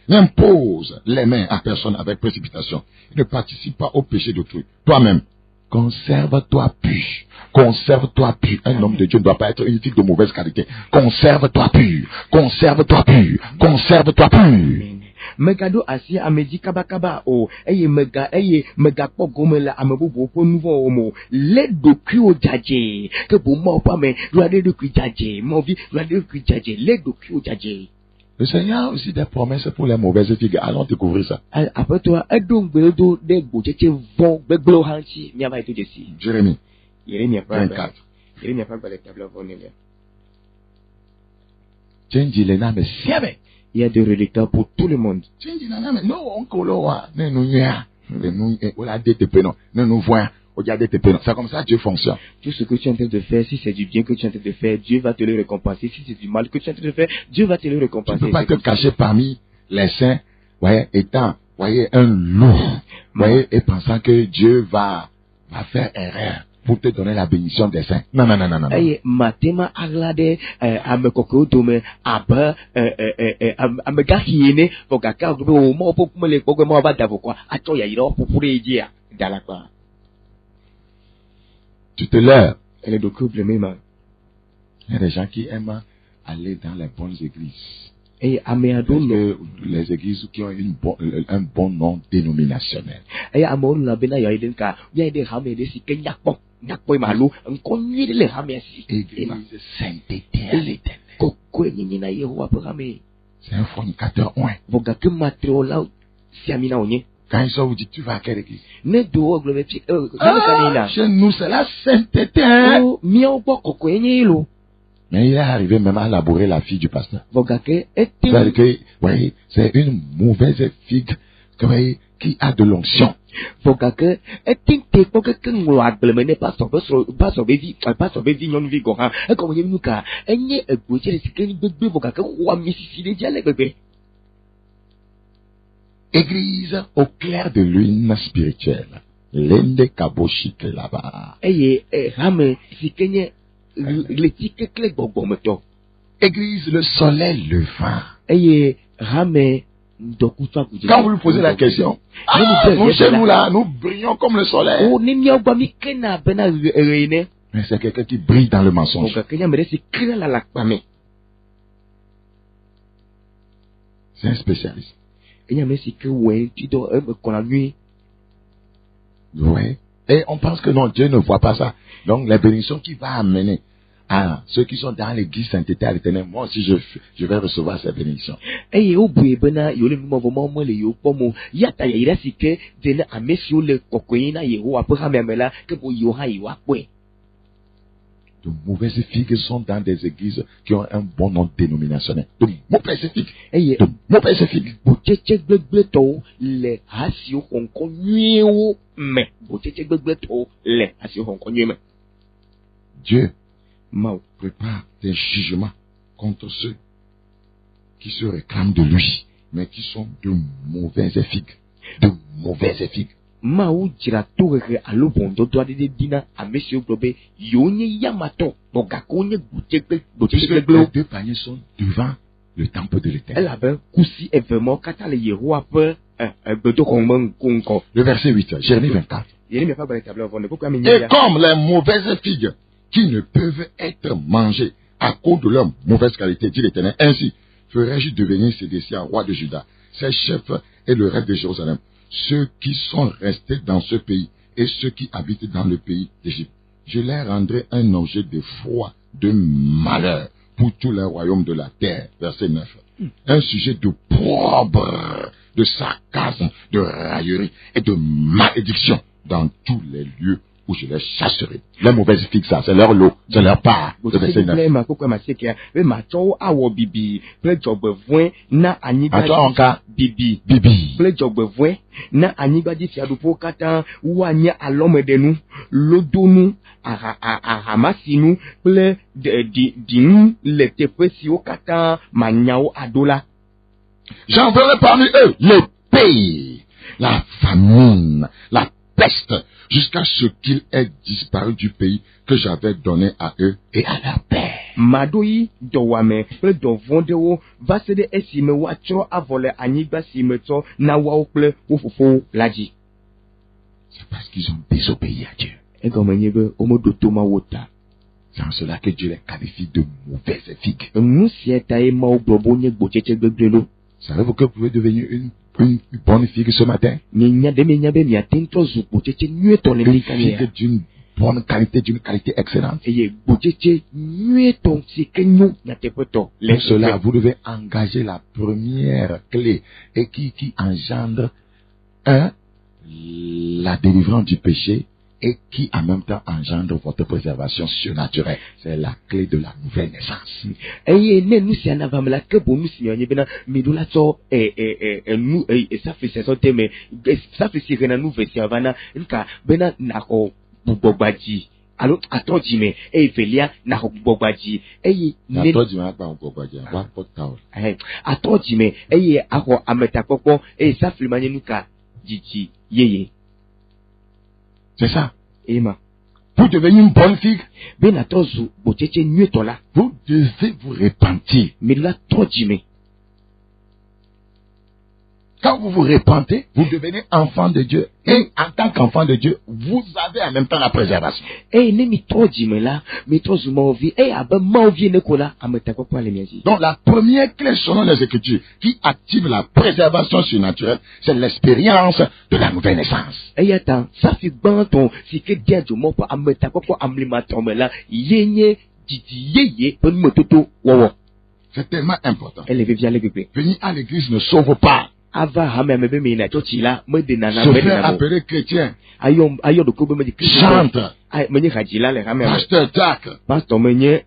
N'impose les mains à personne avec précipitation. Ne participe pas au péché d'autrui. Toi-même, conserve-toi pur. Conserve-toi pur. Un homme de Dieu ne doit pas être une fille de mauvaise qualité. Conserve-toi pur. Conserve-toi pur. Conserve-toi pur. megado asi ameji kaba o mega kpo gome la amebubu po nuvo omo le doku o jaje ke bo mo pa me ruade doku jaje mo vi ruade doku jaje le doku o jaje Le Seigneur a aussi des promesses pour les mauvaises figues. Allons découvrir ça. après toi edon gbedo de gbocheche von gbeglo hanchi mi aba ito jesi Jérémie Yeremia pa 24. Yeremia pa le tableau vonelia Change les names siabe. il y a des rédacteurs pour tout le monde Change les names. Non, on coloa. Ne nous nia. Ne nous voilà des pénons. Ne nous voyons. Regardez tes pénons. C'est comme ça Dieu fonctionne. tout ce que tu es en train de faire, si c'est du bien que tu es en train de faire, Dieu va te le récompenser. Si c'est du mal que tu es en train de faire, Dieu va te le Tu ne récompenser. peux pas te cacher parmi les saints, voyez, étant, voyez, un loup, voyez, et pensant que Dieu va faire erreur pour te donner la bénédiction des saints. Non, non, non, non, non. Eye matema aglade amekoko dome aba amega hiene fogaka gobe o mo popo le gogo mo ba davo kwa ato ya iro popure ejia dalakwa Tu te lèves. ele do couple même Il y a des gens qui aiment aller dans les bonnes églises. eye ameado Parce no que les églises qui ont un bon nom dénominationnel. eye amon la bena ya iden ka ya ide hame de si kenya pok nyakpo malu nkonyi le hame si Église sainteté à l'éternel. kokko nyinyi na Yehova programme C'est un fornicateur, ouais. vogake matriola siamina onye Quand ils sont, vous dites, tu vas à quelle église? ne do globe pi Ah, chez nous, c'est la sainteté, hein. o mio bo kokko enye lo Mais il est arrivé même à labourer la fille du pasteur. vogake C'est-à-dire que, vous voyez, c'est une mauvaise figue, vous voyez, qui a de l'onction. vogake etinte poke kenglo aglemene pas so bevi nyon vi goha e ko yemi nuka enye egboje le sikeni gbegbe vogake wa misisi de jale gbegbe Église au clair de lune spirituelle. L'ende kaboshite là-bas. eye hame sikenye le tike kle gbogbo meto Église le soleil levant. eye hame ndokuta kuje Quand vous lui posez la question, nous chez nous là, nous brillons comme le soleil. o ni mi ogba mi kena bena reine Mais c'est quelqu'un qui brille dans le mensonge. vogake nya mere sikena la lakpame C'est un spécialiste. enya mere sike we ti do e ko la nuit Oui. Et on pense que non, Dieu ne voit pas ça. Donc les bénédictions qu'il va amener Ah, ceux qui sont dans l'église sainteté à l'éternel, moi aussi je vais recevoir ces bénédictions. Eye o bue bena yole numo vomo mo le yo pomo yata ya ira sike dena amesio le kokoyin na Yehowa pe ha memela ke bo yo ha yi wa pe. De mauvaises figues sont dans des églises qui ont un bon nom dénominationnel. De mauvaises figues. Eye De mauvaises figues. bo cheche gbegbe to le hasio honko nyewo me bo cheche gbegbe to le hasio honko nyewe me. Dieu Mao prépare des jugements contre ceux qui se réclament de lui, mais qui sont de mauvaises figues. De mauvaises figues. Mao jira to re alo bondo to ade dina amesio globe yonye yamato no gakonye bo cheche Puisque les gbegbe. deux paniers sont devant le temple de l'Éternel. Elle avait kusi événement kata le Yehowa pe beto kongo kongo. Le verset 8, Jérémie 24. Yeli me fa ba établir vendre pourquoi me Et nya. comme les mauvaises figues qui ne peuvent être mangées à cause de leur mauvaise qualité, dit l'Éternel, ainsi ferai-je devenir Sédécia roi de Juda, ses chefs et le reste de Jérusalem, ceux qui sont restés dans ce pays et ceux qui habitent dans le pays d'Égypte. Je les rendrai un objet de foi, de malheur pour tous les royaumes de la terre. Verset 9. Un sujet de d'opprobre, de sarcasme, de raillerie et de malédiction dans tous les lieux où je les chasserai. Les mauvaises figues, ça, c'est leur lot, c'est leur part. Le verset 9. Ma koko ma seke we ma cho awo bibi ple jogbe voin na anigba À toi, en cas, bibi Bibi. ple jogbe voin na anigba di fiadupo kata wa nya alome de nu lodonu ahamasinu ple dinu le tepe si o kata manyao adola. J'enverrai parmi eux l'épée, la famine, la peste, jusqu'à ce qu'ils aient disparu du pays que j'avais donné à eux et à leur père. Madoyi dɔwame kple dɔvɔ̃ɖewo va se ɖe esime woatsrɔ̃ avɔ le anyigba si me tsɔ na woawo kple wo fofowo la dzi. C'est parce qu'ils ont désobéi à Dieu. Egɔme nye be womeɖo to Mawu ta. C'est en cela que Dieu les qualifie de mauvaises figues. Nu sia tae Mawu gblɔ be wonye gbotsetse gbegblẽ lo. Savez-vous que vous pouvez devenir une bonne figue ce matin? Mienya be miate ŋutɔ zu gbotsetse nyuietɔ le Une mi kanya. figue d'une bonne qualité, d'une qualité excellente. Eye gbotsetse nyuietɔ si ke nyo nyateƒetɔ le Pour cela, vous devez engager la première clé et qui engendre la délivrance du péché et qui en même temps engendre votre préservation surnaturelle. C'est la clé de la nouvelle naissance. Eye ne nu sia na va me la ke bo nu si nye bena miɖo la tsɔ nu safi sɛsɔ te me safi si rena nu ve sia va na nka bena naxɔ gbugbɔgbadzi alo atɔ dzime eye velia naxɔ gbugbɔgbadzi eye ne atɔ dzime eye axɔ ametakpɔkpɔ eye safi ma nye nu ka dzidzi yeye. C'est ça. Eye ma Pour devenir une bonne figue, bena tɔ zu gbotsetse nyuietɔ la vous devez vous repentir. miɖo la tɔ dzime. Quand vous vous repentez, vous devenez enfant de Dieu. Et en tant qu'enfant de Dieu, vous avez en même temps la préservation. Eye ne mi tɔ dzime la mi tɔ zu Mawu vi eye abe Mawu vie ne ko la ametakpɔkpɔ le mia dzi. Donc la première clé selon les Écritures qui active la préservation surnaturelle, c'est l'expérience de la nouvelle naissance. Eya ta safi gbãtɔ si ke dia dzomɔ ƒe ametakpɔkpɔ amlimatɔ me la ye nye dzidzi yeye ƒe numetoto wɔwɔ. C'est tellement important. Ele vevia le gbegbe. Venir à l'église ne sauve pas. Ava hame ame be mina tsɔtsi la me dena na Se me faire dena mo. appeler chrétien, Ayɔ ɖoko be me di kristu. chante, Menye hadzila le hame ame. pasteur Jack, Pastor menye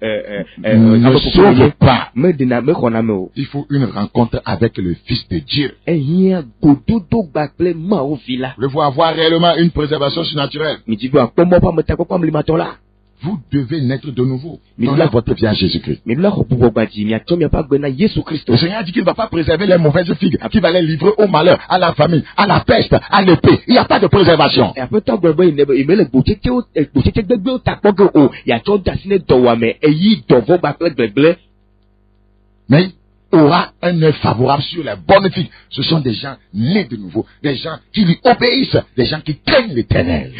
ne sauve pas. me dena me xɔna me o. Il faut une rencontre avec le Fils de Dieu. Ehia gododo gba kple Mawu vi la. Voulez-vous avoir réellement une préservation surnaturelle? Midzi be akpɔmɔ ƒe ametakpɔkpɔ amlimatɔ la. Vous devez naître de nouveau. Mais Donnez là- votre vie à Jésus-Christ. Miɖo la xɔ gbugbɔgbadzi miatsɔ miaƒe agbe na Yesu Kristo. Le Seigneur dit qu'il ne va pas préserver les mauvaises figues, qu'il va les livrer au malheur, à la famine, à la peste, à l'épée. Il n'y a pas de préservation. Aƒetɔ gblɔ be ime le gbotsetse gbegbewo ta kpɔ ge o yeatsɔ de asi ne dɔwɔame eyi dɔvɔ kpakple gbegblẽ. Mais il aura un œil favorable sur les bonnes figues. Ce sont des gens nés de nouveau, des gens qui lui obéissent, des gens qui craignent l'Éternel.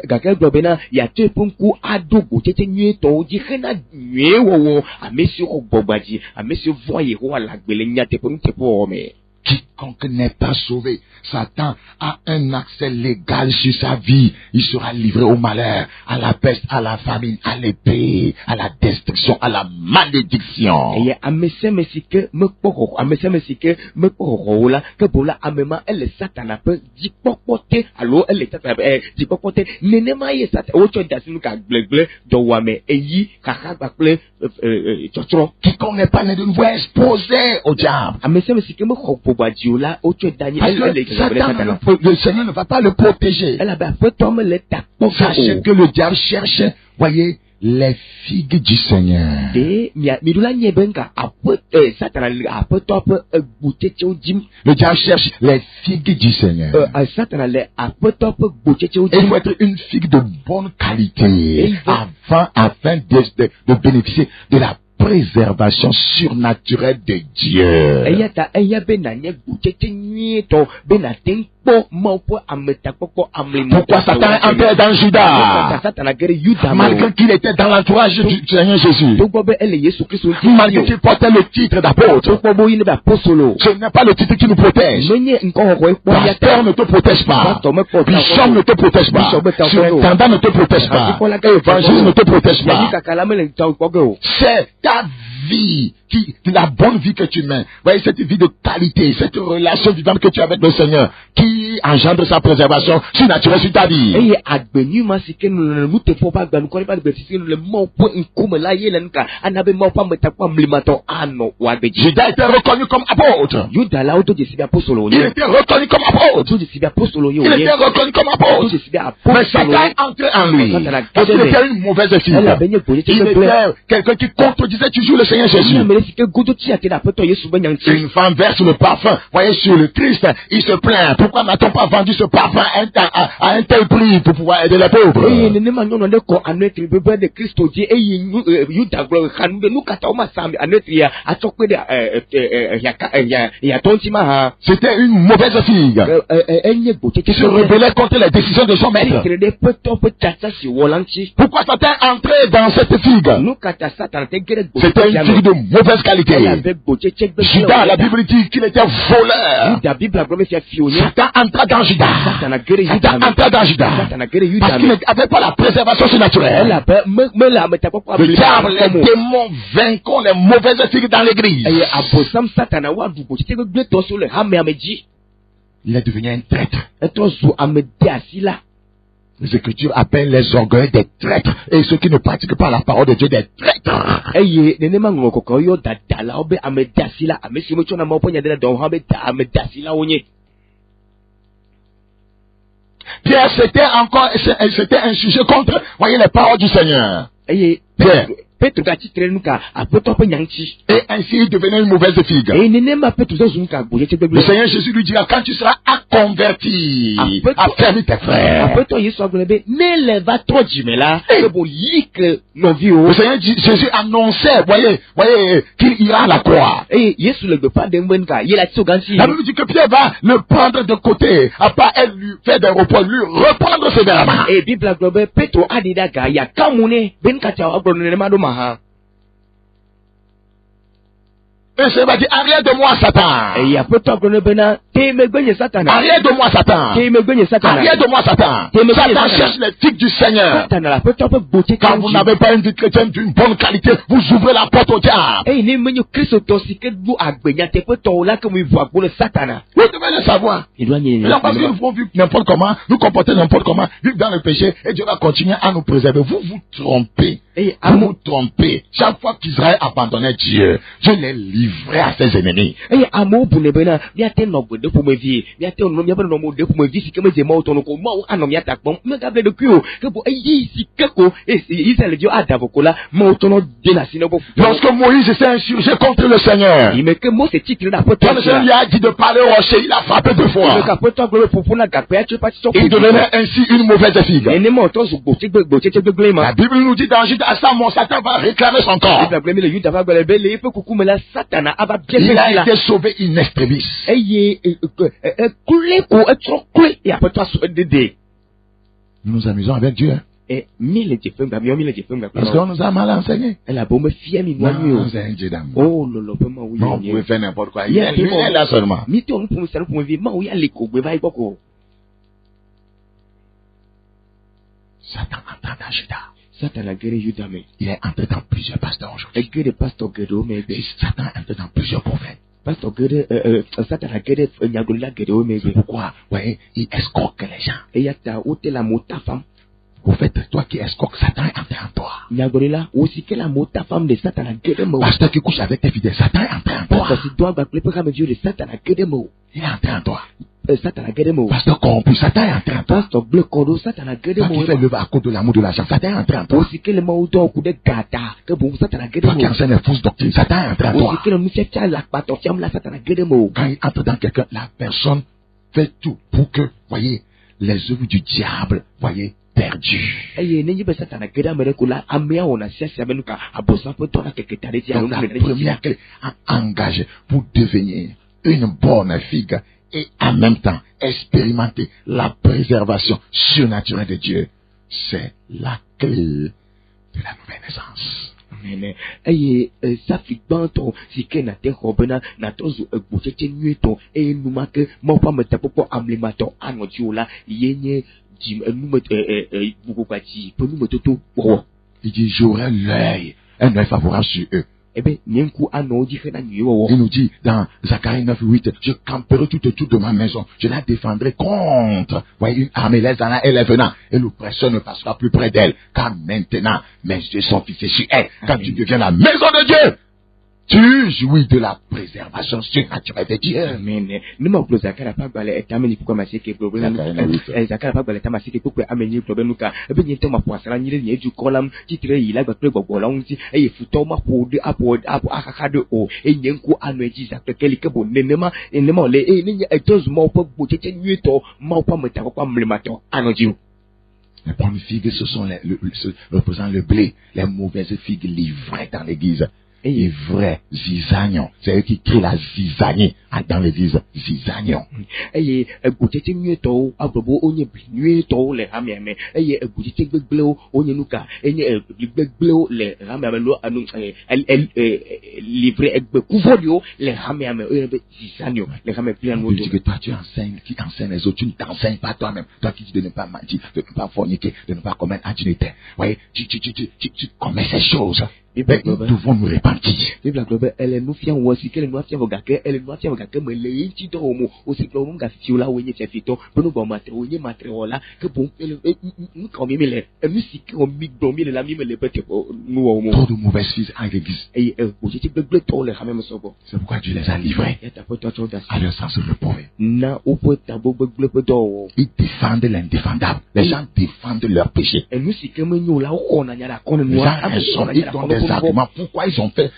Gake gblɔ bena yeatsɔ eƒe ŋku aɖo gbotsetse nyuietɔwo dzi hena nyuie wɔwɔ ame siwo xɔ gbɔgbadzi ame siwo vɔ̃a Yehowa le agbe le nyateƒe nuteƒe wɔwɔ me. Quiconque n'est pas sauvé, Satan a un accès légal sur sa vie. Il sera livré au malheur, à la peste, à la famine, à l'épée, à la destruction, à la malédiction. Et amese mesike me poko, amese mesike me poko la que bola amema elle Satan peut di popote allo elle Satan di popote nenema ye Satan ocho dasinu ka glegle do wame eyi kaka bakle totro. Quiconque n'est pas né de nouveau est exposé au diable. Amese mesike me ko badiola ocho dani Parce elle que Satan, le Seigneur ne va pas le protéger. elle a ba fait tomber le tac. Sachez que le diable cherche, voyez, les figues du Seigneur. De midula nyebenga ape Satan ape top boucheche ojim. Le diable cherche les figues du Seigneur. Satan le ape top boucheche Et il ojim. faut être une figue de bonne qualité afin de bénéficier de la préservation surnaturelle de Dieu. Eya benanye boucheche nyieto benaten. Pourquoi Satan est entré dans Judas? Malgré qu'il était dans l'entourage du Seigneur Jésus. Malgré qu'il portait le titre d'apôtre. Ce n'est pas le titre qui nous protège. Pasteur ne te protège pas. Bishop ne te protège pas. Surintendant ne te protège pas. Évangile ne te protège pas. C'est ta vie, la bonne vie que tu mènes. Voyez, cette vie de qualité, cette relation vivante que tu as avec le Seigneur, qui engendre sa préservation surnaturelle sur ta vie. Judas était reconnu comme apôtre. Il était reconnu comme apôtre. Il était reconnu comme apôtre. Mais Satan est entré en lui. Parce qu'il était une mauvaise fille. Il était quelqu'un qui contredisait toujours le Seigneur Jésus. Une femme verse le parfum, voyez, sur le Christ, il se plaint. Pourquoi n'a-t-on pas vendu ce parfum à un tel prix pour pouvoir aider les pauvres? C'était une mauvaise fille qui se rebellait contre les décisions de son maître. Pourquoi Satan est entré dans cette figue? C'était une figue de mauvaise qualité. Judas, la Bible dit qu'il était voleur. Satan entra dans Judas. Satan entra dans Judas. Parce qu'il n'avait pas la préservation surnaturelle. Le diable, les démons vaincront les mauvaises figues dans l'église. Il est devenu un traître. Les Écritures appellent les orgueils des traîtres et ceux qui ne pratiquent pas la parole de Dieu des traîtres. Pierre, c'était un sujet contre, voyez, les paroles du Seigneur. Pierre. Et ainsi il devenait une mauvaise figue. Le Seigneur Jésus lui dira, quand tu seras converti, affermis tes frères. Le Seigneur Jésus annonçait, voyez, qu'il ira à la croix. La Bible dit que Pierre va le prendre de côté, après elle lui fait des repos, lui reprendre sévèrement. Et le Seigneur va dire, arrière de moi, Satan. Arrière de moi, Satan. Arrière de moi, Satan. Satan cherche les figues du Seigneur. Quand vous n'avez pas une vie chrétienne d'une bonne qualité, vous ouvrez la porte au diable. Vous devez le savoir. Alors, parce que nous pouvons vivre n'importe comment, nous comporter n'importe comment, vivre dans le péché, et Dieu va continuer à nous préserver. Vous vous trompez. Vous vous trompez. Chaque fois qu'Israël abandonnait Dieu, Dieu les livrait à ses ennemis. Lorsque Moïse s'est insurgé contre le Seigneur, quand le Seigneur lui a dit de parler au rocher, il a frappé 2 fois. Il devenait ainsi une mauvaise figue. La Bible nous dit dans Judas, Satan va réclamer son corps. Il a été sauvé in extremis. Nous nous amusons avec Dieu. Et mille de femmes, mille de femmes, Parce qu'on nous a mal enseigné. elle a beau me fier, mi moi, Non, c'est un Dieu d'amour. oh, le lopement, oui, Non, vous pouvez faire n'importe quoi. Il Yeah, est lui, il est là seulement. mi to, on peut me vivre, oui, allez, quoi, va y beaucoup. Satan entre dans Judas. Satan a guéri Judas, mais, Il est entré dans plusieurs pasteurs aujourd'hui. et guéri pasteur Guédo, mais, Si Satan est entré dans plusieurs prophètes. pasteur Guédo, Satan a guéri, Niagola Guédo, mais, C'est pourquoi, vous voyez, il escroque les gens. et y a ta, où t'es la mota femme. Au fait, toi qui escroques, Satan est entré en toi. Niagola, aussi que la mota femme de Satan a guéri, mais, Pasteur qui couche avec tes fidèles, Satan est entré en toi. pasteur, si toi, va préparer Dieu de Satan a guéri, mais, Il est entré en toi. Satan a guéri, mais, Pasteur corrompu, Satan est entré en toi. pasteur bleu cordeau, Satan a guéri, Toi qui fais mais, lever à cause de l'amour de l'argent, Satan est entré en toi. aussi que le mot d'or, coup de gata, que bon, Satan a guéri, Toi qui mais, enseigne les fausses doctrines, Satan est entré en aussi toi. que le monsieur tient la patotiam, la Satan a guéri, mais, Quand il entre dans quelqu'un, la personne fait tout pour que, voyez, les œuvres du diable, voyez, perdues. eye nenye be Satan a guéri, mais, que là, amea, on a cherché, mais, nous, à bosser un peu, toi, là, quelque temps, Donc la première clé à engager pour devenir une bonne figue et en même temps expérimenter la préservation surnaturelle de Dieu, c'est la clé de la nouvelle naissance. Nene, eye, safi banto, si ke na te hobena, na tozu egbocheche nyueto, numa ke, maupa metapopo amlemato, anotiola, yenye, jim, nume, bukukwachi, penume toto, wow. Il dit, j'aurai l'œil, un œil favorable sur eux. Ebe, nyenku ano, dife na nyuo, Il nous dit dans Zacharie 9:8, je camperai tout autour de ma maison, je la défendrai contre, voyez, une armée les en a, elle est venant, et l'oppresseur ne passera plus près d'elle, car maintenant, mes yeux sont fixés sur elle, quand tu deviens la maison de Dieu, tu jouis de la préservation surnaturelle de Dieu. Amen. Numa kulo zakara pagwale etameni kwa masike problem. Zakara pagwale tamasike kwa ameni problem nuka. Ebe nyente ma poasara nyire nye ju kolam titire yila gba pe gbogbola unti eye futo ma pode apo akakade o enyenku anu eji zakpe kelike bo nenema enema le nenye etozu ma opo gbocheche nyueto ma opa meta kwa mlemato anoji. Les bonnes figues, ce sont représentent le blé, les mauvaises figues livrées dans l'église. Et vrai, zizagnon. C'est eux qui créent la zizanie dans l'église. Zizagnon. Eye, gbocheche nyueto, abobo onye nyueto le hamiame. Eye, gbocheche gbegbleo onye nuka. Eye, gbegbleo le hamiame lo anu, livre egbe kuvodio le hamiame. Eye, zizagnon. Le hamiame plian Je dis que toi, tu enseignes, qui enseigne les autres, tu ne t'enseignes pas toi-même. Toi qui dis de ne pas mentir, de ne pas forniquer, de ne pas commettre adultère. Voyez, tu commets ces choses. Mais nous devons nous repentir. Bible globe ele nu fia wosi kele nu afia vogake ele nu afia vogake me le inti do mo o si globe nga fiola wenye se fito bonu bo matre wenye matre ola ke bon ele nu ko mi le emi si ke o mi do mi le la mi me le pete nu o mo Trop de mauvaises filles en l'église. et o ti gbegbe to le xame so bo C'est pourquoi Dieu les a livrés ya ta poto to da à leur sens repos. na o po ta bo gbegbe do Ils défendent l'indéfendable. Les gens défendent leurs péchés. emi si ke me nyola o kona nyara kono Les nu gens ils donnent des arguments. Pourquoi ils ont fait,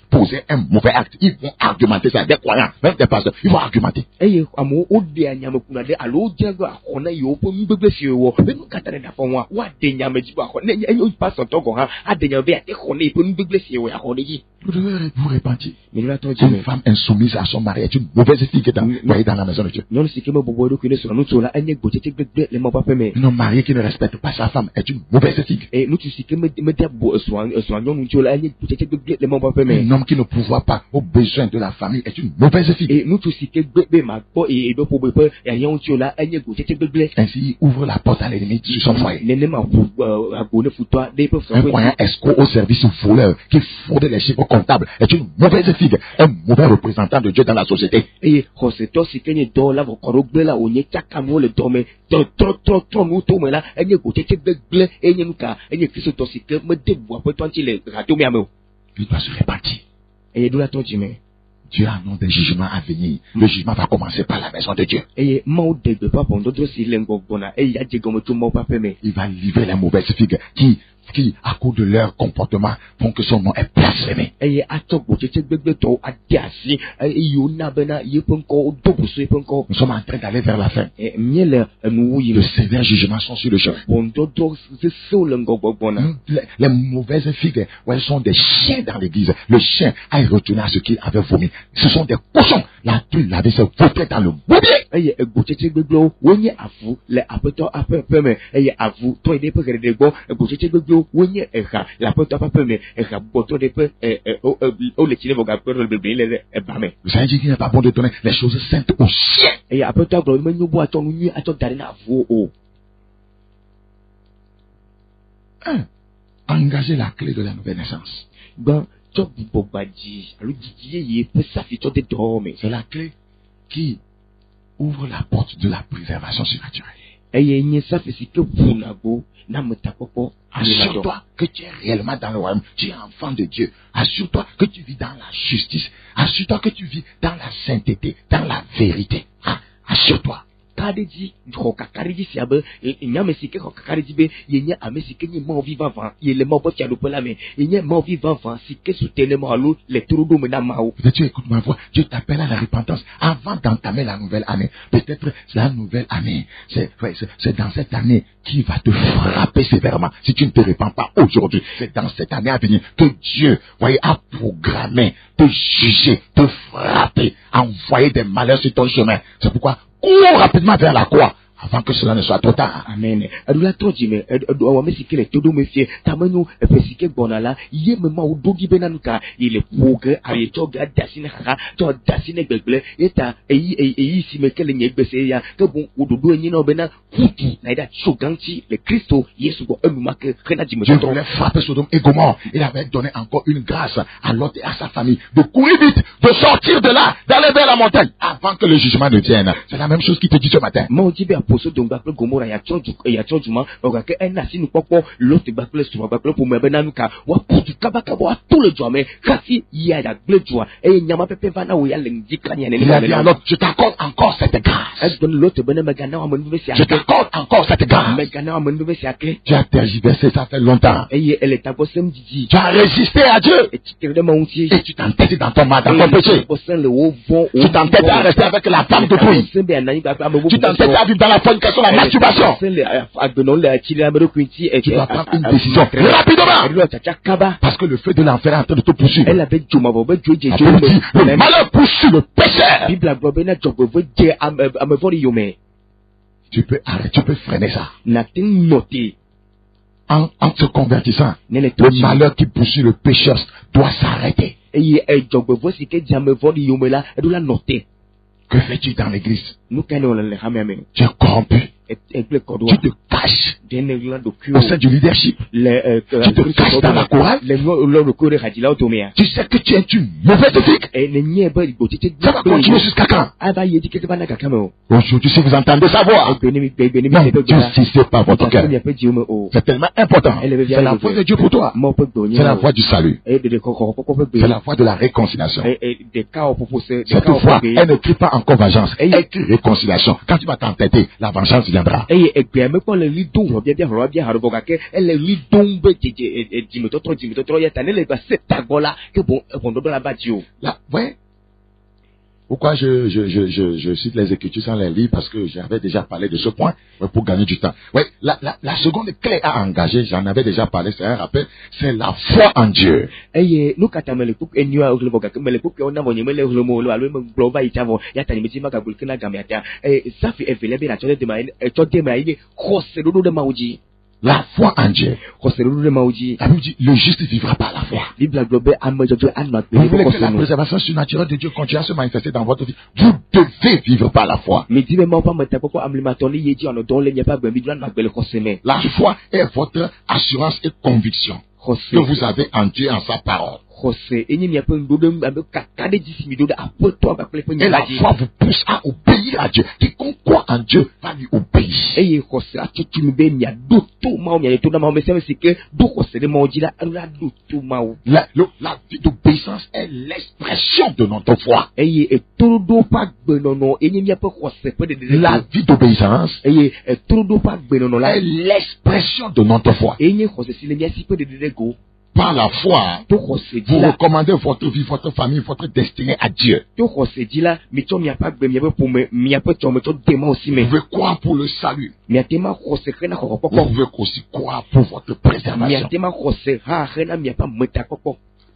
poser un mauvais acte? Ils vont argumenter ça. Des croyants, même des pasteurs, ils vont argumenter. eye amo o de anyame kuna de alo jago akona yo po mi gbegbe si wo be nu kata da fon wa de nyame ji ba ko ne enyo pastor to go ha ade nyame be ate ko ne po mi gbegbe si wo ya ko de ji Vous devez vous repentir. mais là to ji Une femme insoumise à son mari est une mauvaise fille qui est dans la maison de Dieu. non si ke mo bobo do kile so nu to la enye gbo tete gbegbe le mo pa pe me Un homme marié qui ne respecte pas sa femme est une mauvaise fille. e nu tu si ke me de bo so nyon tu la enye gbo tete gbegbe le mo pa pe me Un homme qui ne pourvoit pas aux besoins de la famille est une mauvaise fille. e nu tu si ke gbegbe ma po e do po pe e yan tu la enye gbo tete gbegbe Ainsi, il ouvre la porte à l'ennemi sur son foyer. nene ma fu ago ne fu to de pe so Un croyant escroc au service voleur qui fraude les chiffres comptables est une mauvaise fille, un mauvais représentant de Dieu dans la société. eye hose to si kenye do la vo koro gbe la onye chaka mo le do me to nu to me la enye go tete gbegble enye nuka enye kristo to si ke me de bo apo to anti le radio mi ame Il doit se repentir. eye do la to ji me Dieu annonce des jugements à venir. Le jugement va commencer par la maison de Dieu. eye ma o de gbe pa bon do si le ngogbo na eye aje go mo to mo pa pe me Il va livrer les mauvaises figues qui qui, à cause de leur comportement, font que son nom est blasphémé. Nous Nous sommes en train d'aller vers la fin. De sévères jugements sont sur le chemin. Les mauvaises figues, elles sont des chiens dans l'église. Le chien a retourné à ce qu'il avait vomi. Ce sont des cochons. La pluie l'avait se voter dans le bourbier. Le Seigneur dit qu'il n'est pas bon de donner les choses saintes aux chiens. Engager la clé de la nouvelle naissance. C'est la clé qui ouvre la porte de la préservation surnaturelle. Assure-toi que tu es réellement dans le royaume. Tu es enfant de Dieu. Assure-toi que tu vis dans la justice. Assure-toi que tu vis dans la sainteté, dans la vérité. Assure-toi. Peut-être tu écoutes ma voix. Dieu t'appelle à la repentance avant d'entamer la nouvelle année. Peut-être la nouvelle année, c'est dans cette année qui va te frapper sévèrement si tu ne te repens pas aujourd'hui. C'est dans cette année à venir que Dieu, a programmé te juger, te frapper, envoyer des malheurs sur ton chemin. C'est pourquoi cours rapidement vers la croix avant que cela ne soit trop tard. Amen. Dieu voulait frapper Sodome et Gomorrhe. Il avait donné encore une grâce à Lot et à sa famille de courir vite, de sortir de là, d'aller vers la montagne avant que le jugement ne vienne. C'est la même chose qu'il te dit ce matin. Il a dit à l'autre, je t'accorde encore cette grâce. Je t'accorde encore cette grâce. Tu as tergiversé, ça fait longtemps. Tu as résisté à Dieu. Et tu t'entêtes dans ton mal, dans ton péché. Tu t'entêtes à rester avec la femme de pluie. Tu t'entêtes à vivre dans la fornication, la masturbation. Tu dois prendre une décision rapidement. Parce que le feu de l'enfer est en train de te poursuivre. Le malheur poursuit le pécheur. Tu peux arrêter, tu peux freiner ça. En te convertissant, le malheur qui poursuit le pécheur doit s'arrêter. Que fais-tu dans l'église? Tu es corrompu. Tu te caches au sein du leadership. Tu te caches dans la chorale. Tu sais que tu es une mauvaise fille. Ça va continuer jusqu'à quand? Aujourd'hui, si vous entendez sa voix, n'insistez pas votre cœur. C'est tellement important. C'est la voix de Dieu pour toi. C'est la voix du salut. C'est la voix de la réconciliation. Cette voix, elle ne crie pas encore vengeance. Elle crie réconciliation. Quand tu vas t'entêter, la vengeance viendra. Là, ouais. Pourquoi je cite les Écritures sans les lire? Parce que j'avais déjà parlé de ce point pour gagner du temps. Ouais, la seconde clé à engager, j'en avais déjà parlé, c'est un rappel, c'est la foi en Dieu. La foi en Dieu. La Bible dit, le juste vivra par la foi. Vous voulez que la préservation surnaturelle de Dieu continue à se manifester dans votre vie. Vous devez vivre par la foi. La foi est votre assurance et conviction que vous avez en Dieu et en sa parole. Et la foi vous pousse à obéir à Dieu. Quiconque croit en Dieu va lui obéir. La vie d'obéissance est l'expression de notre foi. La vie d'obéissance est l'expression de notre foi. Par la foi, vous recommandez votre vie, votre famille, votre destinée à Dieu. Vous pouvez croire pour le salut. Vous pouvez aussi croire pour votre préservation.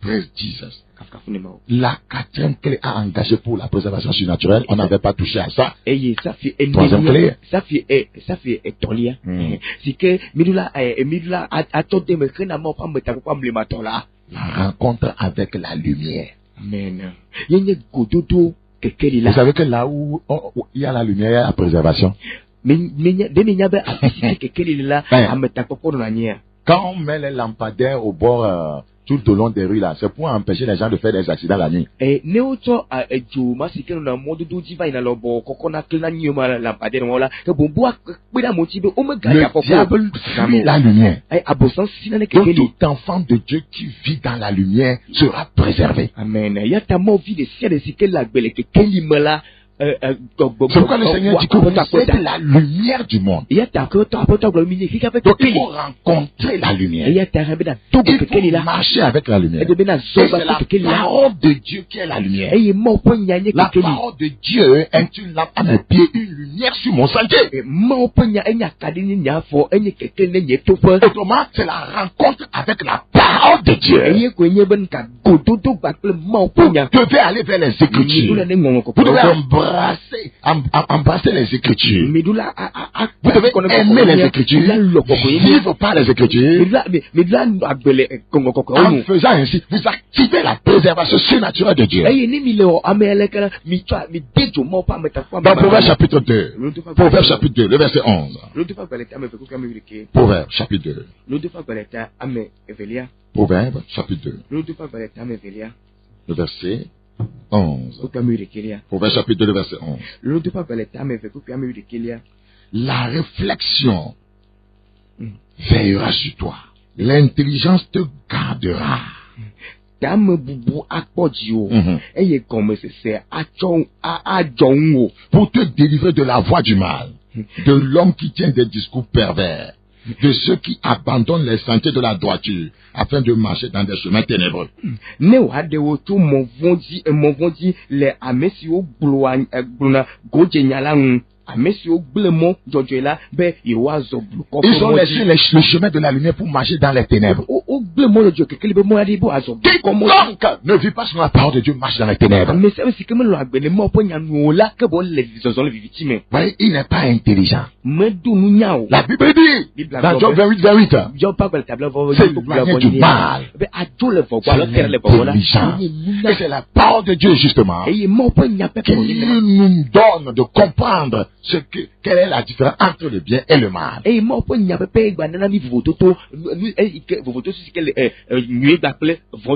Praise Jesus. La quatrième clé à engager pour la préservation surnaturelle, on n'avait pas touché à ça. Troisième clé. La rencontre avec la lumière. Amen. Vous savez que là où il y a la lumière, il y a la préservation. Quand on met les lampadaires au bord tout au long des rues là, c'est pour empêcher les gens de faire des accidents la nuit. Le diable fuit la lumière. Donc tout enfant de Dieu qui vit dans la lumière sera préservé. Amen. C'est pourquoi le Seigneur dit que vous êtes la lumière du monde. Donc il faut rencontrer la lumière. Il faut marcher avec la lumière. Et c'est la parole de Dieu qui est la lumière. La parole de Dieu est une lampe à mes pieds, une lumière sur mon sentier. Autrement, c'est la rencontre avec la parole de Dieu. Vous devez aller vers les Écritures. Vous devez embrasser les Écritures. Vous devez aimer les Écritures, vivre par les Écritures. En faisant ainsi, vous activez la préservation surnaturelle de Dieu. Dans Proverbe chapitre 2, Proverbe chapitre 2, le verset 11. Proverbe chapitre 2. Proverbe chapitre 2. Le verset 11. Proverbe chapitre 2, le verset 11. La réflexion veillera sur toi. L'intelligence te gardera. Pour te délivrer de la voie du mal, de l'homme qui tient des discours pervers, de ceux qui abandonnent les sentiers de la droiture afin de marcher dans des chemins ténébreux. Ils ont laissé le chemin de la lumière pour marcher dans les ténèbres. Quiconque ne vit pas sur la parole de Dieu marche dans les ténèbres. Voyez, il n'est pas intelligent. La Bible dit, dans Job 28, 28, c'est l'éloigner du mal. C'est l'intelligence. Et c'est la parole de Dieu, justement, qui nous donne de comprendre quelle est la différence entre le bien et le mal.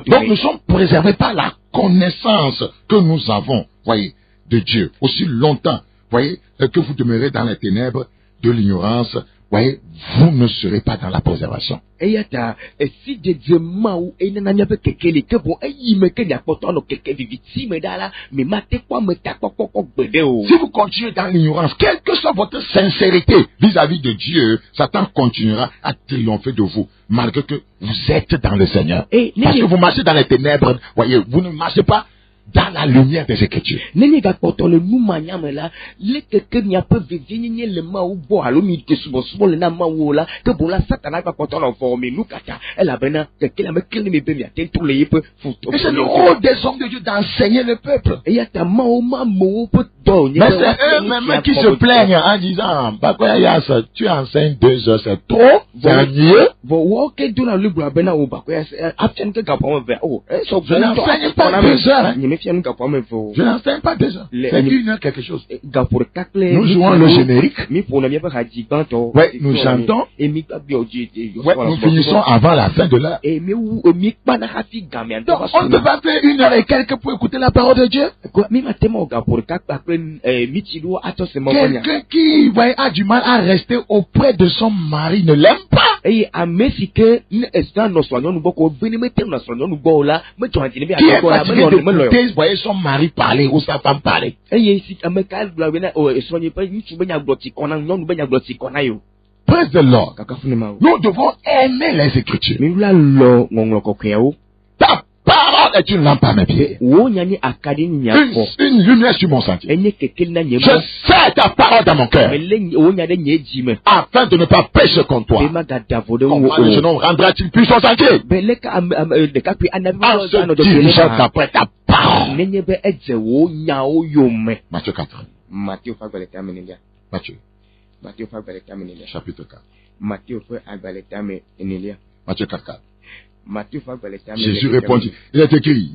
Donc nous sommes préservés par la connaissance que nous avons, voyez, de Dieu. Aussi longtemps, voyez, que vous demeurez dans les ténèbres de l'ignorance, voyez, vous ne serez pas dans la préservation. Si vous continuez dans l'ignorance, quelle que soit votre sincérité vis-à-vis de Dieu, Satan continuera à triompher de vous, malgré que vous êtes dans le Seigneur. Parce que vous marchez dans les ténèbres, voyez, vous ne marchez pas dans la lumière des Écritures. Et c'est le rôle des hommes de Dieu d'enseigner le peuple. Mais c'est eux-mêmes qui se plaignent en disant, Bakoyas, tu enseignes 2 heures, c'est trop, c'est ennuyeux. Je n'enseigne pas 2 heures. Hein. Je n'enseigne pas 2 heures. C'est 1 heure quelque chose. Nous jouons le générique. Ouais, nous chantons. Ouais, nous finissons avant la fin de l'heure. Donc, on ne peut pas faire 1 heure et quelques pour écouter la parole de Dieu. Quelqu'un qui a du mal à rester auprès de son mari ne l'aime pas. Qui est fatigué d'écouter, voyez son mari parler ou sa femme parler. Praise the Lord. Nous devons aimer les Écritures. Ta parole est une lampe à mes pieds. Une lumière sur mon sentier. Je sais ta parole dans mon cœur. Afin de ne pas pécher contre toi. Comment le jeune homme rendra-t-il plus son sentier? En se dirigeant après ta parole. Matthieu 4. Matthieu. Chapitre 4. Matthieu 4. Jésus répondit, il est écrit,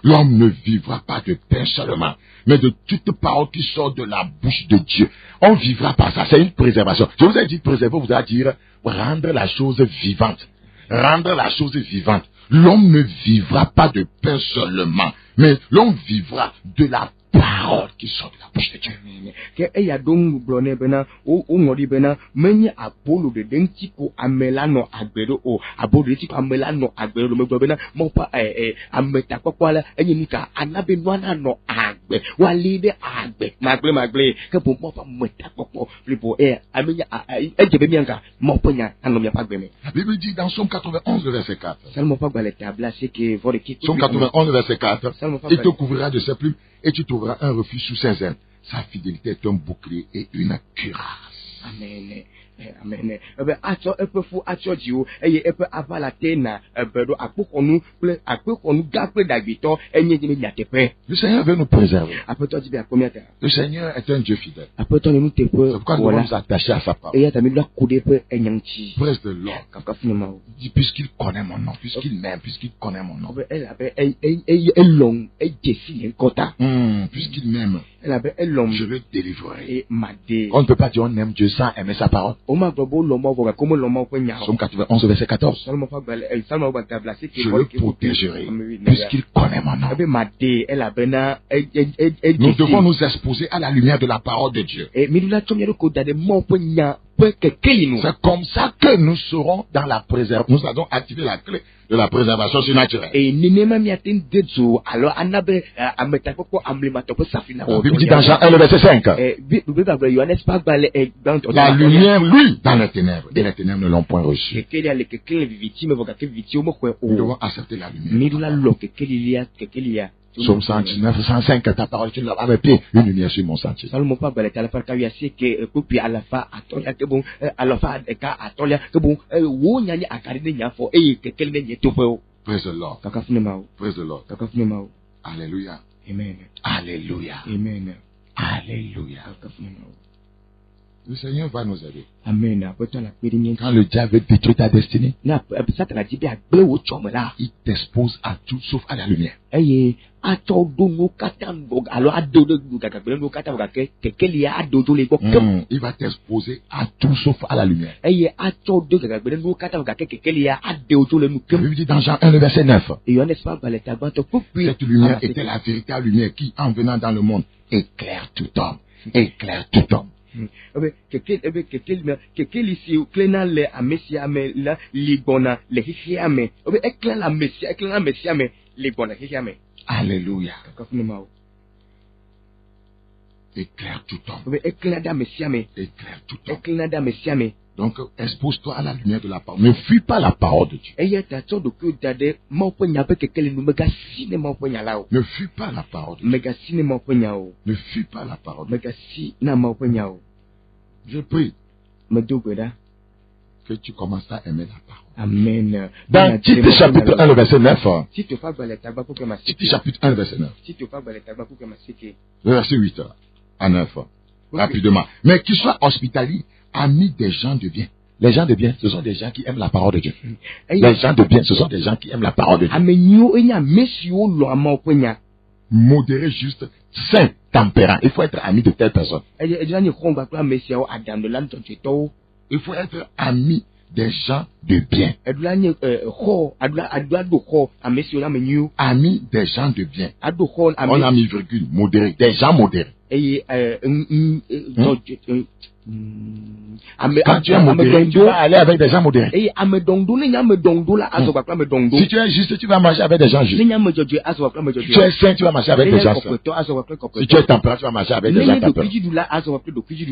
l'homme ne vivra pas de pain seulement, mais de toute parole qui sort de la bouche de Dieu. On vivra par ça, c'est une préservation. Je vous ai dit préserver, vous allez dire rendre la chose vivante. Rendre la chose vivante. L'homme ne vivra pas de pain seulement, mais l'homme vivra de la parole qui sort de la bouche de Dieu. La Bible dit dans Somme 91, verset 4. Somme 91, verset 4. Il te couvrira de ses plumes et tu trouveras un refuge sous ses ailes. Sa fidélité est un bouclier et une cuirasse. Amen. Amen. Le Seigneur veut nous préserver. Le Seigneur est un Dieu fidèle. C'est pourquoi nous devons nous attacher à sa parole. Praise the Lord. Puisqu'il connaît mon nom, puisqu'il m'aime, puisqu'il connaît mon nom. Puisqu'il m'aime, je le délivrerai. On ne peut pas dire on aime Dieu sans aimer sa parole. Somme 91, verset 14. Je le protégerai, puisqu'il connaît mon nom. Nous devons nous exposer à la lumière de la parole de Dieu. C'est comme ça que nous serons dans la préservation. Nous allons activer la clé de la préservation surnaturelle. La Bible dit dans Jean 1, le verset 5. La lumière, lui, dans les ténèbres. Et les ténèbres ne l'ont point reçu. Nous devons accepter la lumière. Psaume 119, 105, ta parole, tu l'as à mes pieds, une lumière sur mon sentier. Praise the Lord. Praise the Lord. Alléluia. Amen. Alléluia. Amen. Alléluia. Le Seigneur va nous aider. Amen. Quand le diable veut détruire ta destinée, il t'expose à tout sauf à la lumière. Il va t'exposer à tout sauf à la lumière. La Bible dit dans Jean 1, le verset 9. Cette lumière était la véritable lumière qui, en venant dans le monde, éclaire tout homme. Éclaire tout homme. Alléluia. Éclaire tout homme. Éclaire tout homme. Donc, expose-toi à la lumière de la parole. Ne fuis pas la parole de Dieu. Ne fuis pas la parole de Dieu. Ne fuis pas la parole de Dieu. Je prie que que tu commences à aimer la parole. Amen. Dans Tite chapitre 1, le verset 9. Tite chapitre 1, le verset 9. Le verset 8 à 9. Rapidement. Mais qu'il soit hospitalier, ami des gens de bien. Les gens de bien, ce sont des gens qui aiment la parole de Dieu. Les gens de bien, ce sont des gens qui aiment la parole de Dieu. Modéré, juste, saint, tempérant. Il faut être ami de telle personne. Il faut être ami des gens de bien. Ami des gens de bien. On a mis virgule, modéré, des gens modérés. Quand tu es modéré, tu vas aller avec des gens modérés. Si tu es juste, tu vas marcher avec des gens justes. Si tu es saint, tu vas marcher avec des gens saints. Si tu es tempérant, tu vas marcher avec des gens tempérants.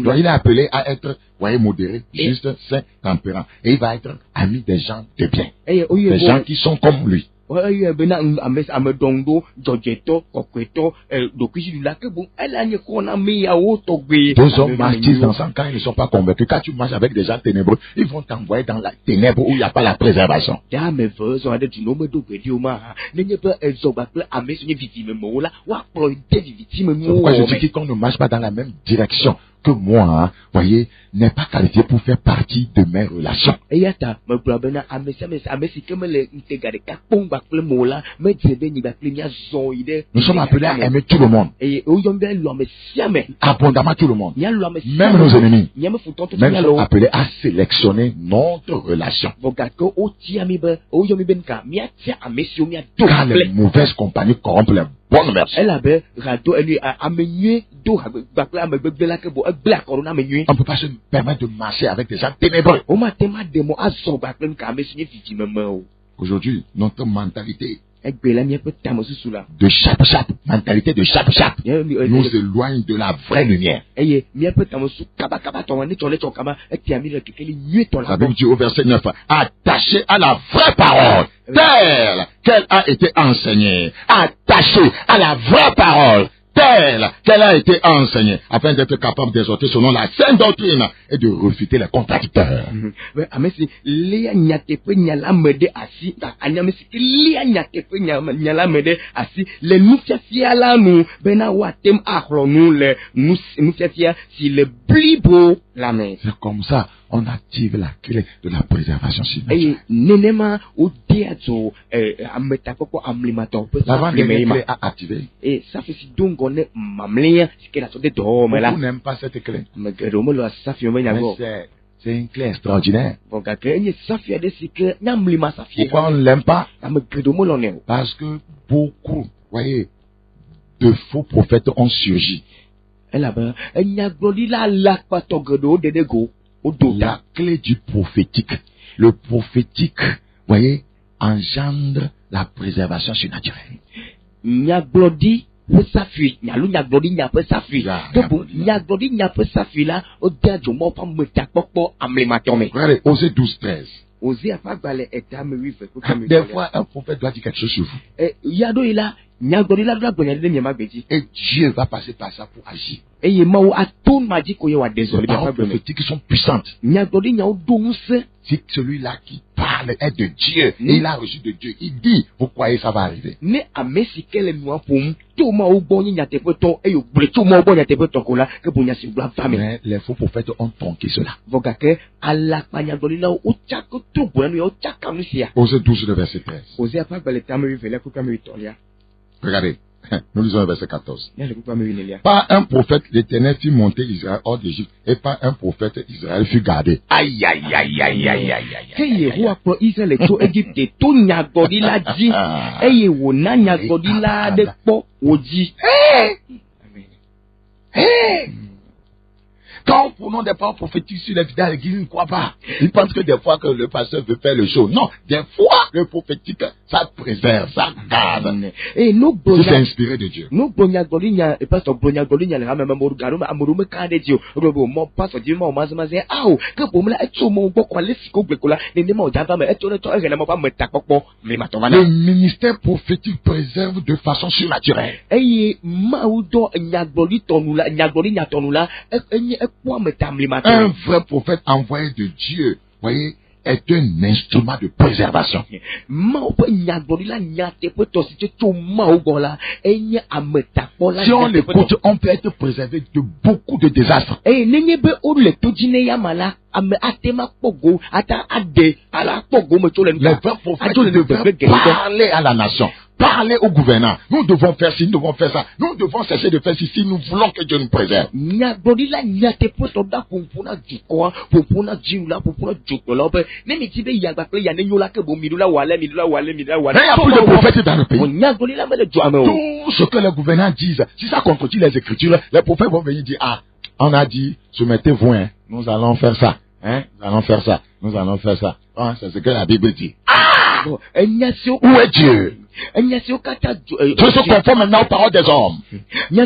Donc il est appelé à être, voyez, modéré, juste, saint, tempérant. Et il va être ami des gens de bien. Des gens qui sont comme lui. Deux hommes marchent ensemble quand ils ne sont pas convaincus. Quand tu marches avec des gens ténébreux, ils vont t'envoyer dans la ténèbre où il n'y a pas la préservation. C'est pourquoi je dis que qu'on ne marche pas dans la même direction que moi, voyez, n'est pas qualifié pour faire partie de mes relations. Nous sommes appelés à aimer tout le monde. Abondamment tout le monde. Même nos ennemis. Même nous sommes appelés à sélectionner notre relation. Car les mauvaises compagnies corrompent les bonnes mœurs. On ne peut pas se permettre de marcher avec des gens ténébreux. Aujourd'hui, notre mentalité de chap-chap, mentalité de chap-chap, nous éloigne de la vraie lumière. La Bible dit au verset 9, attaché à la vraie parole, telle qu'elle a été enseignée, attaché à la vraie parole, telle qu'elle a été enseignée, afin d'être capable d'exhorter selon la sainte doctrine et de refuter les contradicteurs. C'est comme ça on active la clé de la préservation spirituelle. L'avant-dernière clé à activer. Beaucoup n'aiment pas cette clé. Mais c'est une clé extraordinaire. Pourquoi on ne l'aime pas? Parce que beaucoup, voyez, de faux prophètes ont surgi. La clé du prophétique. Le prophétique, voyez, engendre la préservation surnaturelle. Regardez, Osée 12:13. Des fois, un prophète doit dire quelque chose sur vous. Et Dieu va passer par ça pour agir. Les paroles prophétiques sont puissantes. Si celui-là qui parle est de Dieu et il a reçu de Dieu, il dit, vous croyez ça va arriver. Mais les faux prophètes ont tronqué cela. Osée 12, le verset 13. Regardez, nous lisons le verset 14. Par un prophète, l'Éternel fit monter Israël hors d'Égypte, et par un prophète, Israël fut gardé. Aïe, aïe, aïe, aïe, aïe, aïe, aïe. Quand nous prenons des paroles prophétiques sur les vidages, l'église ne croit pas. Ils pensent que des fois que le pasteur veut faire le show. Non, des fois, le prophétique, ça préserve, ça garde. C'est inspiré de Dieu. Le ministère prophétique préserve de façon surnaturelle. Un vrai prophète envoyé de Dieu, voyez, est un instrument de préservation. Si on l'écoute, on peut être préservé de beaucoup de désastres. Les vrais prophètes devraient parler à la nation, parler au gouvernant. Nous devons faire ci, nous devons faire ça. Nous devons cesser de faire ci si nous voulons que Dieu nous préserve. Il n'y a plus de prophètes dans le pays. Tout ce que les gouvernants disent, si ça contredit les Écritures, les prophètes vont venir dire, ah, on a dit, soumettez-vous, hein, nous allons faire ça. Hein? Nous allons faire ça. Nous allons faire ça. Ah, c'est ce que la Bible dit. Ah! Où est Dieu? Je se conforme maintenant aux paroles des hommes. Il n'y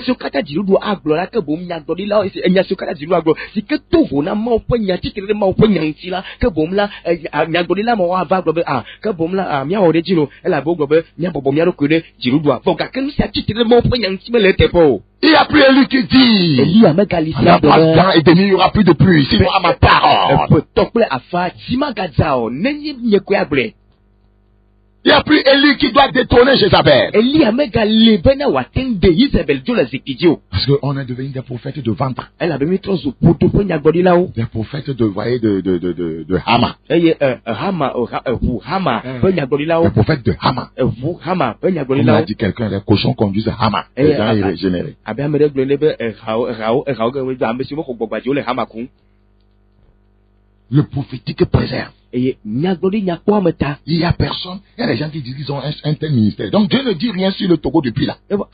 a plus Élie qui dit, il n'y aura plus de pluie, sinon à ma parole. Il n'y a plus Élie qui doit détourner Jézabel. Parce qu'on est devenu des prophètes de ventre. Des prophètes de, voyez, de Hama. Des prophètes de Hama. On a dit quelqu'un, les cochons conduisent Hama. Les gens irrégénérés. Le prophétique préserve. Il n'y a personne. Il y a des gens qui disent qu'ils ont un tel ministère. Donc Dieu ne dit rien sur le Togo depuis là. Donc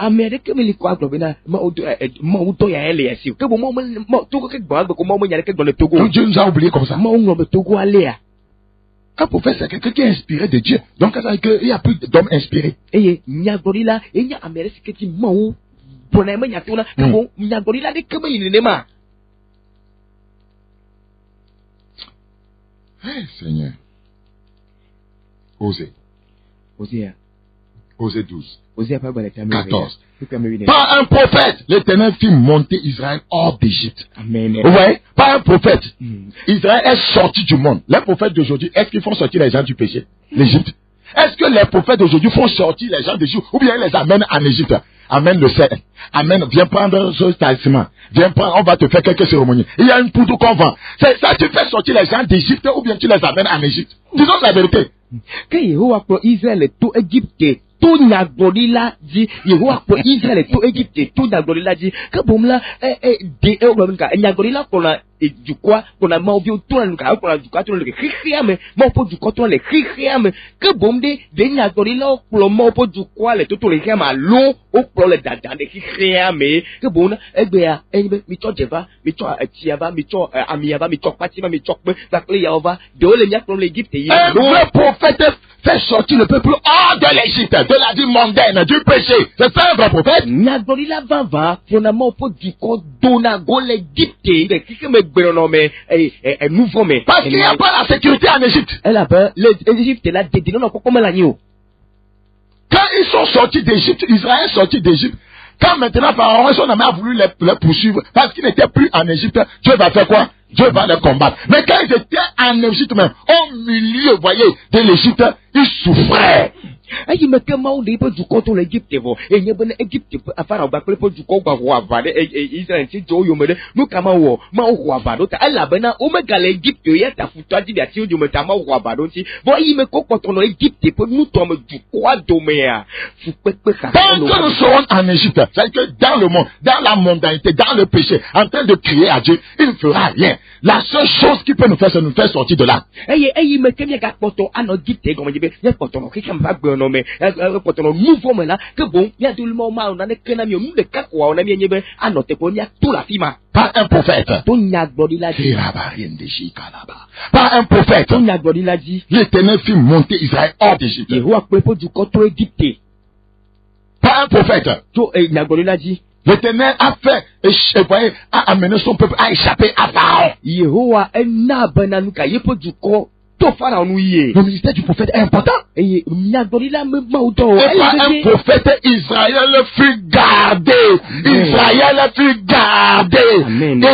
Dieu nous a oubliés comme ça. Un prophète, c'est quelqu'un qui est inspiré de Dieu. Donc ça veut dire qu'il n'y a plus d'hommes inspirés. Hey, Seigneur. Osée. Osée 12. 14. Par un prophète, l'Éternel fit monter Israël hors d'Égypte. Amen. Ouais, par un prophète. Israël est sorti du monde. Les prophètes d'aujourd'hui, est-ce qu'ils font sortir les gens du péché? L'Égypte. Est-ce que les prophètes d'aujourd'hui font sortir les gens d'Égypte ou bien ils les amènent en Égypte? Amène le sel. Amène, viens prendre ce talisman. Viens prendre, on va te faire quelques cérémonies. Il y a une poudre qu'on vend. C'est ça, tu fais sortir les gens d'Égypte ou bien tu les amènes en Égypte. Disons la vérité. Que Yehova pour Israël et tout Égypte, tout Nagorila dit, Yehova pour Israël et tout Égypte, tout Nagorila dit, que bon là, Nagorila qu'on a, du quoi, qu'on a mangé tout le cas, qu'on a du quoi, tout le richiam, mon pot du coton, les richiam, que bon de Nagorila, pour le mot pot du quoi, les tout les richiam à l'eau, au pour le dadan, les richiam, que bon, Egbea, Mito Jeva, Mito Tiava, Mito Amiava, Mito Patima, Mito, Bakle Yahova, de l'Égypte, pour l'Égypte, le prophète fait sortir le peuple hors de l'Égypte, de la vie mondaine, du péché. C'est ça un vrai prophète? Nagorila Vava, finalement, pour du code Donago, l'Égypte, parce qu'il n'y a pas la sécurité en Égypte. L'Égypte est là, quand ils sont sortis d'Égypte, Israël est sorti d'Égypte. Quand maintenant, Pharaon, son ami a voulu les poursuivre, parce qu'ils n'étaient plus en Égypte, Dieu va faire quoi? Dieu va les combattre. Mais quand ils étaient en Égypte même, au milieu, vous voyez, de l'Égypte, ils souffraient. Il me demande du compte l'Égypte, et il y a une Égypte, à faire un bac pour du compte, Israël, c'est Joe, nous, comment, ma Wabado, à la bena, Omega l'Égypte, il y a ta foutoir d'idée, du metama Wabado, voyez, me quand on l'Égypte, pour nous tomber du quoi doméa. Quand nous serons en Égypte, c'est que dans le monde, dans la mondanité, dans le péché, en train de crier à Dieu, il ne fera rien. La seule chose qui peut nous faire, c'est nous faire sortir de là. Il me dit, à notre Égypte, comme il dit, il y a non mais nouveau maintenant que bon il y a tout le moment on a que n'a mieux de cas on a bien à notre il y a tout la fima pas un prophète pas un prophète l'Éternel fit monter Israël hors d'Égypte pas un prophète l'Éternel a fait a amené son peuple à échapper à Pharaon. Le ministère du prophète est important. Et pas un prophète, Israël fut gardé. Israël fut gardé.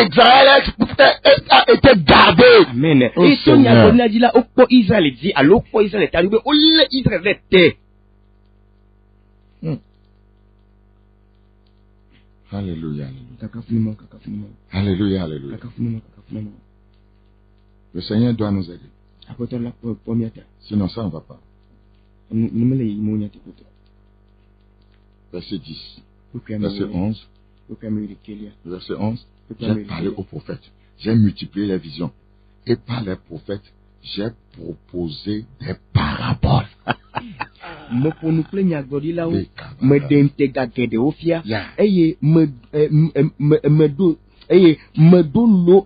Israël a été gardé. Amen. Oh, Et ton Seigneur. yagona dit là, au point Israël dit, alors point Israël est arrivé, au lieu Israël était. Alléluia, Kakafunima. alléluia, alléluia. Le Seigneur doit nous aider. Apôtre la première terre. Sinon, ça ne va pas. Nous me l'avons dit, Verset 10, verset 11, verset 11. J'ai parlé aux prophètes. J'ai multiplié les visions. Et par les prophètes, j'ai proposé des paraboles. Me pour nous plaindre godi là où me d'intégrer de ofia et me dolo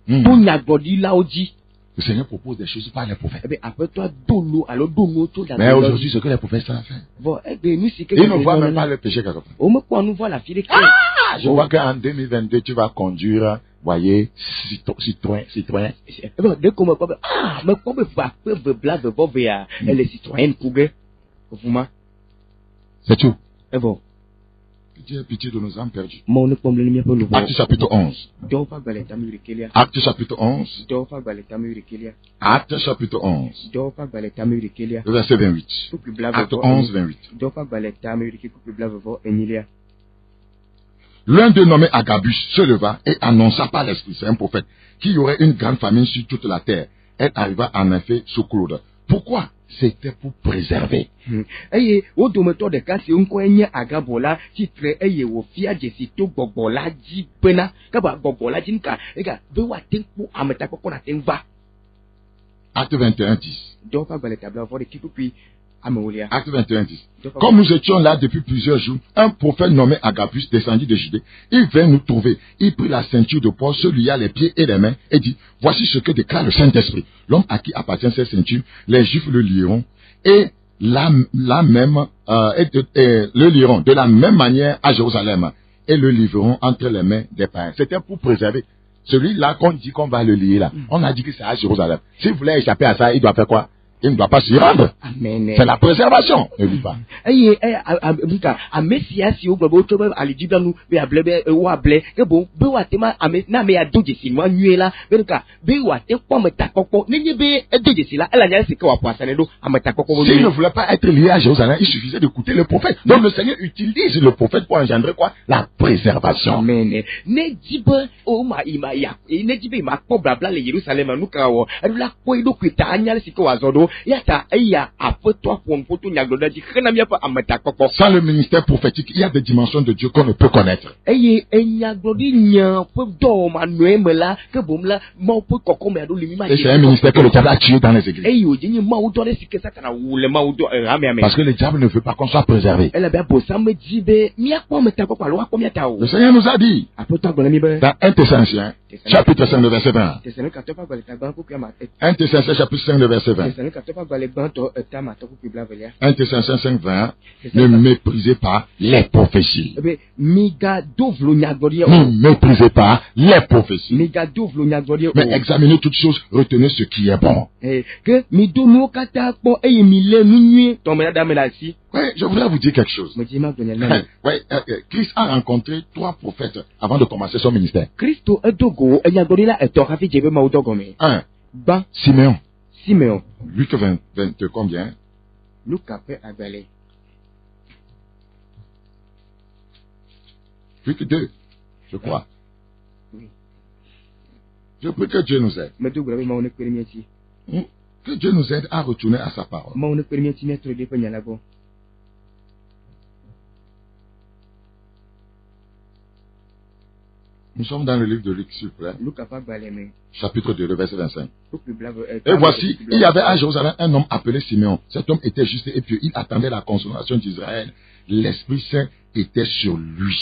tout nya godi là où dit Le Seigneur propose des choses par les prophètes. eh bien après toi dolo alors dolo tout Mais aujourd'hui, ce que les prophètes savent faire. bon eh bien nous c'est que Ils ne voient même pas le péché quelque part. on me quoi nous voit la fille Je vois qu'en 2022, tu vas conduire, voyez, Citroën. bon dès qu'on me parle me comme va peu blague bovea elle est citoyenne pour que vous C'est tout. eh bon Dieu ait pitié de nos âmes perdues. mon ne pomble le mien pour nous Acte chapitre 11. do pas galet tamir kelia Acte chapitre 11. do pas galet tamir kelia Acte chapitre 11. do pas galet tamir kelia Le verset 28. couple blague Acte 11, 28. do pas galet tamir qui couple blague vo enilia L'un d'eux nommé Agabus se leva et annonça par l'Esprit, c'est un prophète, qu'il y aurait une grande famine sur toute la terre. Elle arriva en effet sous Claude. Pourquoi? C'était pour préserver. eye wo dometɔ ɖeka si ŋkɔe nye agabola tsitre eye wòfia dzesi to gbɔgbɔ la dzi bena kaba gbɔgbɔ la dzi nuka ega be woate ŋu kpɔ ametakpɔkpɔ nate ŋu va Acte 21, 10. dɔw ƒe agbalẽ tabla vɔ ɖeki kpukpui amewolia Acte 21, 10. Comme nous étions là depuis plusieurs jours, un prophète nommé Agabus descendit de Judée. Il vint nous trouver. Il prit la ceinture de Paul, se lia les pieds et les mains et dit, voici ce que déclare le Saint-Esprit. L'homme à qui appartient cette ceinture, les Juifs le lieront et le lieront de la même manière à Jérusalem et le livreront entre les mains des païens. C'était pour préserver. Celui-là qu'on dit qu'on va le lier là, on a dit que c'est à Jérusalem. S'il voulait échapper à ça, il doit faire quoi? Il ne doit pas s'y rendre. amen C'est la préservation. Ne lis pas. eye nuka ame sia si wo gblɔ be wotsɔ be alidzibla nu be able be woablɛ ke boŋ be woate ma ame na ame ya do dzesi nua nyuie la be nuka be woate kpɔ ametakpɔkpɔ nenye be edo dzesi la ele anya si ke wòaƒo asane ɖo ametakpɔkpɔ S'il ne voulait pas être lié à Jérusalem, il suffisait d'écouter le prophète. Donc le Seigneur utilise le prophète pour engendrer quoi? La préservation. amen ne dzi be o ma ya ne dzi be ma kpɔ blabla le Yerusalem nuka wɔ eɖo la kpɔ eɖokui ta anya le si ke wòazɔ ɖo ya ta eya aƒetɔ ƒonuƒoto nyagblɔɖa dzi hena míaƒe ametakpɔkpɔ Sans le ministère prophétique, il y a des dimensions de Dieu qu'on ne peut connaître. eye enyagblɔɖi nya ƒe dɔwɔmanɔe me la ke boŋ la mawo ƒe kɔkɔme aɖo le mi ma Et c'est un ministère que le diable a tué dans les églises. eye wòdze nye mawu dɔ ɖe si ke satana wu le mawu dɔ hamea me Parce que le diable ne veut pas qu'on soit préservé. ele be abosam dzi be míakpɔ ametakpɔkpɔ alo woakpɔ míata o Le Seigneur nous a dit, aƒetɔ gblɔ na mi be dans 1 Thessaloniciens, chapitre 5, le verset 20. Thessalonikato ƒe agbalẽ tagbã kpukpui ama 1 Thessaloniciens, chapitre 5, le verset 20. Thessalonikato ƒe agbalẽ gbãtɔ tamatɔ kpukpui blavelia 1 Thessaloniciens 5, 20. Ne méprisez pas les prophéties. ebe migado vlo nyagblɔɖi o Ne méprisez pas les prophéties. migado vlo nyagblɔɖi o Mais examinez toutes choses, retenez ce qui est bon. ke mido nuwo katã kpɔ eye milé nu nyuie tɔmɛdada me le asi Oui, je voudrais vous dire quelque chose. medzi ma gblɔ nya na mi Oui, Christ a rencontré 3 prophètes avant de commencer son ministère. kristo edo go enyagblɔɖila etɔ̃ hafi dze be mawu dɔ gɔme 1. gbã Siméon. simeon Luc 20 combien? luka ƒe agbalẽ Luc 2, je crois. Oui. Je prie que Dieu nous aide. medo gblɔ be mawu ne kpe ɖe mía ŋuti Que Dieu nous aide à retourner à sa parole. mawu ne kpe ɖe mía ŋuti míatrɔ ɖe eƒe nya la gbɔ Nous sommes dans le livre de Luc, s'il vous plaît. luka ƒe agbalẽ me Chapitre 2, le verset 25. kpukpui blave Et voici, il y avait à Jérusalem un homme appelé Siméon. Cet homme était juste et pieux. Il attendait la consolation d'Israël. L'Esprit Saint était sur lui.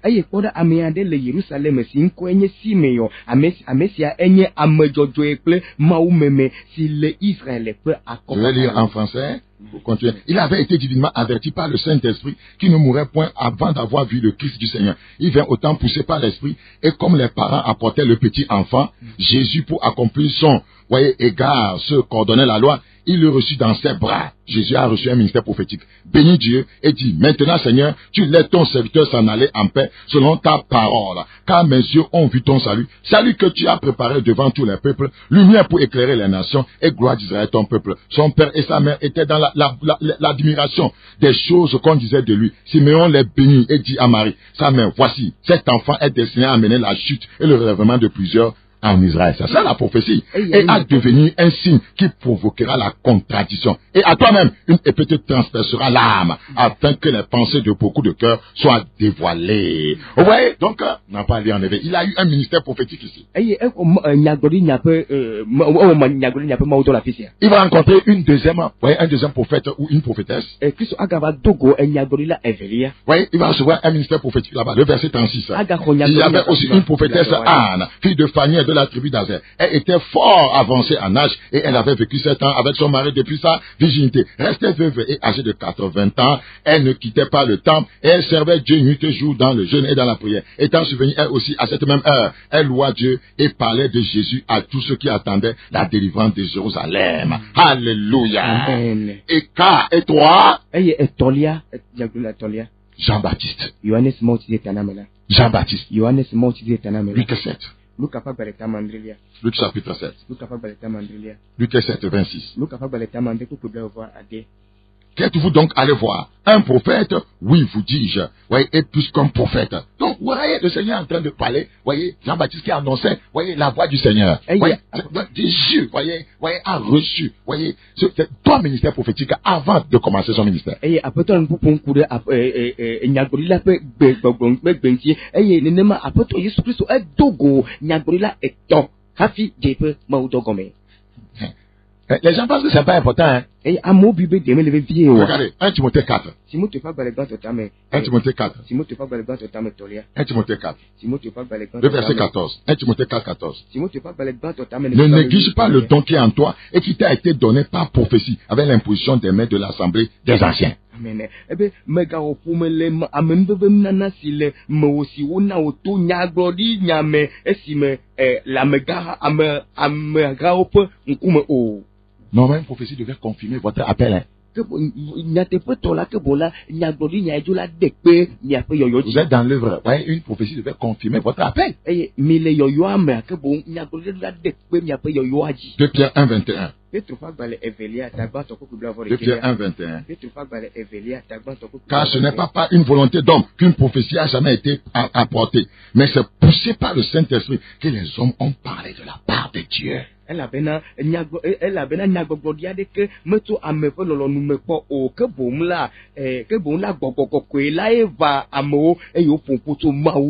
eye kpɔ ɖe ame aɖe le Yerusalem si ŋkɔe nye simeon ame sia enye ame dzɔdzɔe kple mawu meme si le Israël ƒe akɔ Je vais lire en français. Pour continuer. Il avait été divinement averti par le Saint-Esprit qui ne mourrait point avant d'avoir vu le Christ du Seigneur. Il vint autant poussé par l'Esprit et comme les parents apportaient le petit enfant Jésus pour accomplir son, égard, ce qu'ordonnait la loi, il le reçut dans ses bras. Jésus a reçu un ministère prophétique. Bénis Dieu et dit, maintenant Seigneur, tu laisses ton serviteur s'en aller en paix selon ta parole. Car mes yeux ont vu ton salut. Salut que tu as préparé devant tous les peuples, lumière pour éclairer les nations et gloire d'Israël ton peuple. Son père et sa mère étaient dans l'admiration des choses qu'on disait de lui. Siméon les bénit et dit à Marie, sa mère, voici, cet enfant est destiné à amener la chute et le relèvement de plusieurs en Israël. C'est ça la prophétie. Et à devenir un signe qui provoquera la contradiction. Et à toi-même, une épée te transpercera l'âme, afin que les pensées de beaucoup de cœurs soient dévoilées. Vous voyez? Donc, on n'a pas lu en effet. Il a eu un ministère prophétique ici. Il va rencontrer un deuxième prophète ou une prophétesse. Oui, il va recevoir un ministère prophétique là-bas. Le verset 36. Il y avait aussi une prophétesse Anne, fille de Fanny de la tribu d'Azer. Elle était fort avancée en âge et elle avait vécu 7 ans avec son mari depuis sa virginité. Restée veuve et âgée de 80 ans, elle ne quittait pas le temple et elle servait Dieu nuit et jour dans le jeûne et dans la prière. Étant survenue elle aussi à cette même heure, elle loua Dieu et parlait de Jésus à tous ceux qui attendaient la délivrance de Jérusalem. Alléluia. Et toi? Jean-Baptiste. Jean-Baptiste. Luc 7. Luc chapitre 7. Luc 7, 26. Qu'êtes-vous donc allé voir? Un prophète? Oui, vous dis-je. Voyez, et plus qu'un prophète. Donc, vous voyez, le Seigneur est en train de parler. Voyez, Jean-Baptiste qui annonçait, voyez, la voix du Seigneur. Voyez, Jésus, voyez, a reçu, voyez, ton ministère prophétique avant de commencer son ministère. Les gens pensent que c'est pas important, hein. Regardez, 1 Timothée 4. 1 Timothée 4. 1 Timothée 4. Le verset 14. 1 Timothée 4, 14. Ne néglige pas le don qui est en toi et qui t'a été donné par prophétie avec l'imposition des mains de l'assemblée des anciens. Amen. Non, mais une prophétie devait confirmer votre appel. Hein. Vous êtes dans l'œuvre. Ouais, une prophétie devait confirmer votre appel. 2 Pierre 1, 21. 2 Pierre 1, 21. Car ce n'est pas par une volonté d'homme qu'une prophétie a jamais été apportée, mais c'est poussé par le Saint-Esprit que les hommes ont parlé de la part de Dieu.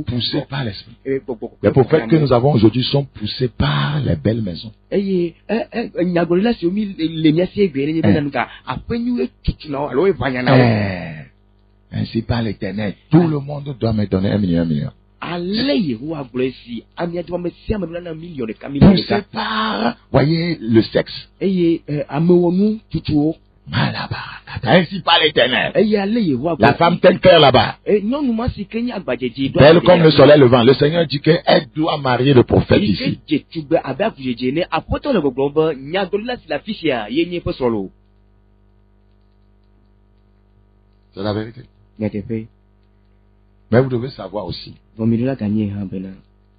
Poussés par l'esprit. Les prophètes que nous avons aujourd'hui sont poussés par les belles maisons. Ainsi par l'Éternel, tout le monde doit me donner 1 million. Poussé par, voyez, le sexe. Ainsi par l'Éternel. La femme telle qu'elle là-bas. Belle comme le soleil levant. Le Seigneur dit qu'elle doit marier le prophète ici. C'est la vérité. Mais vous devez savoir aussi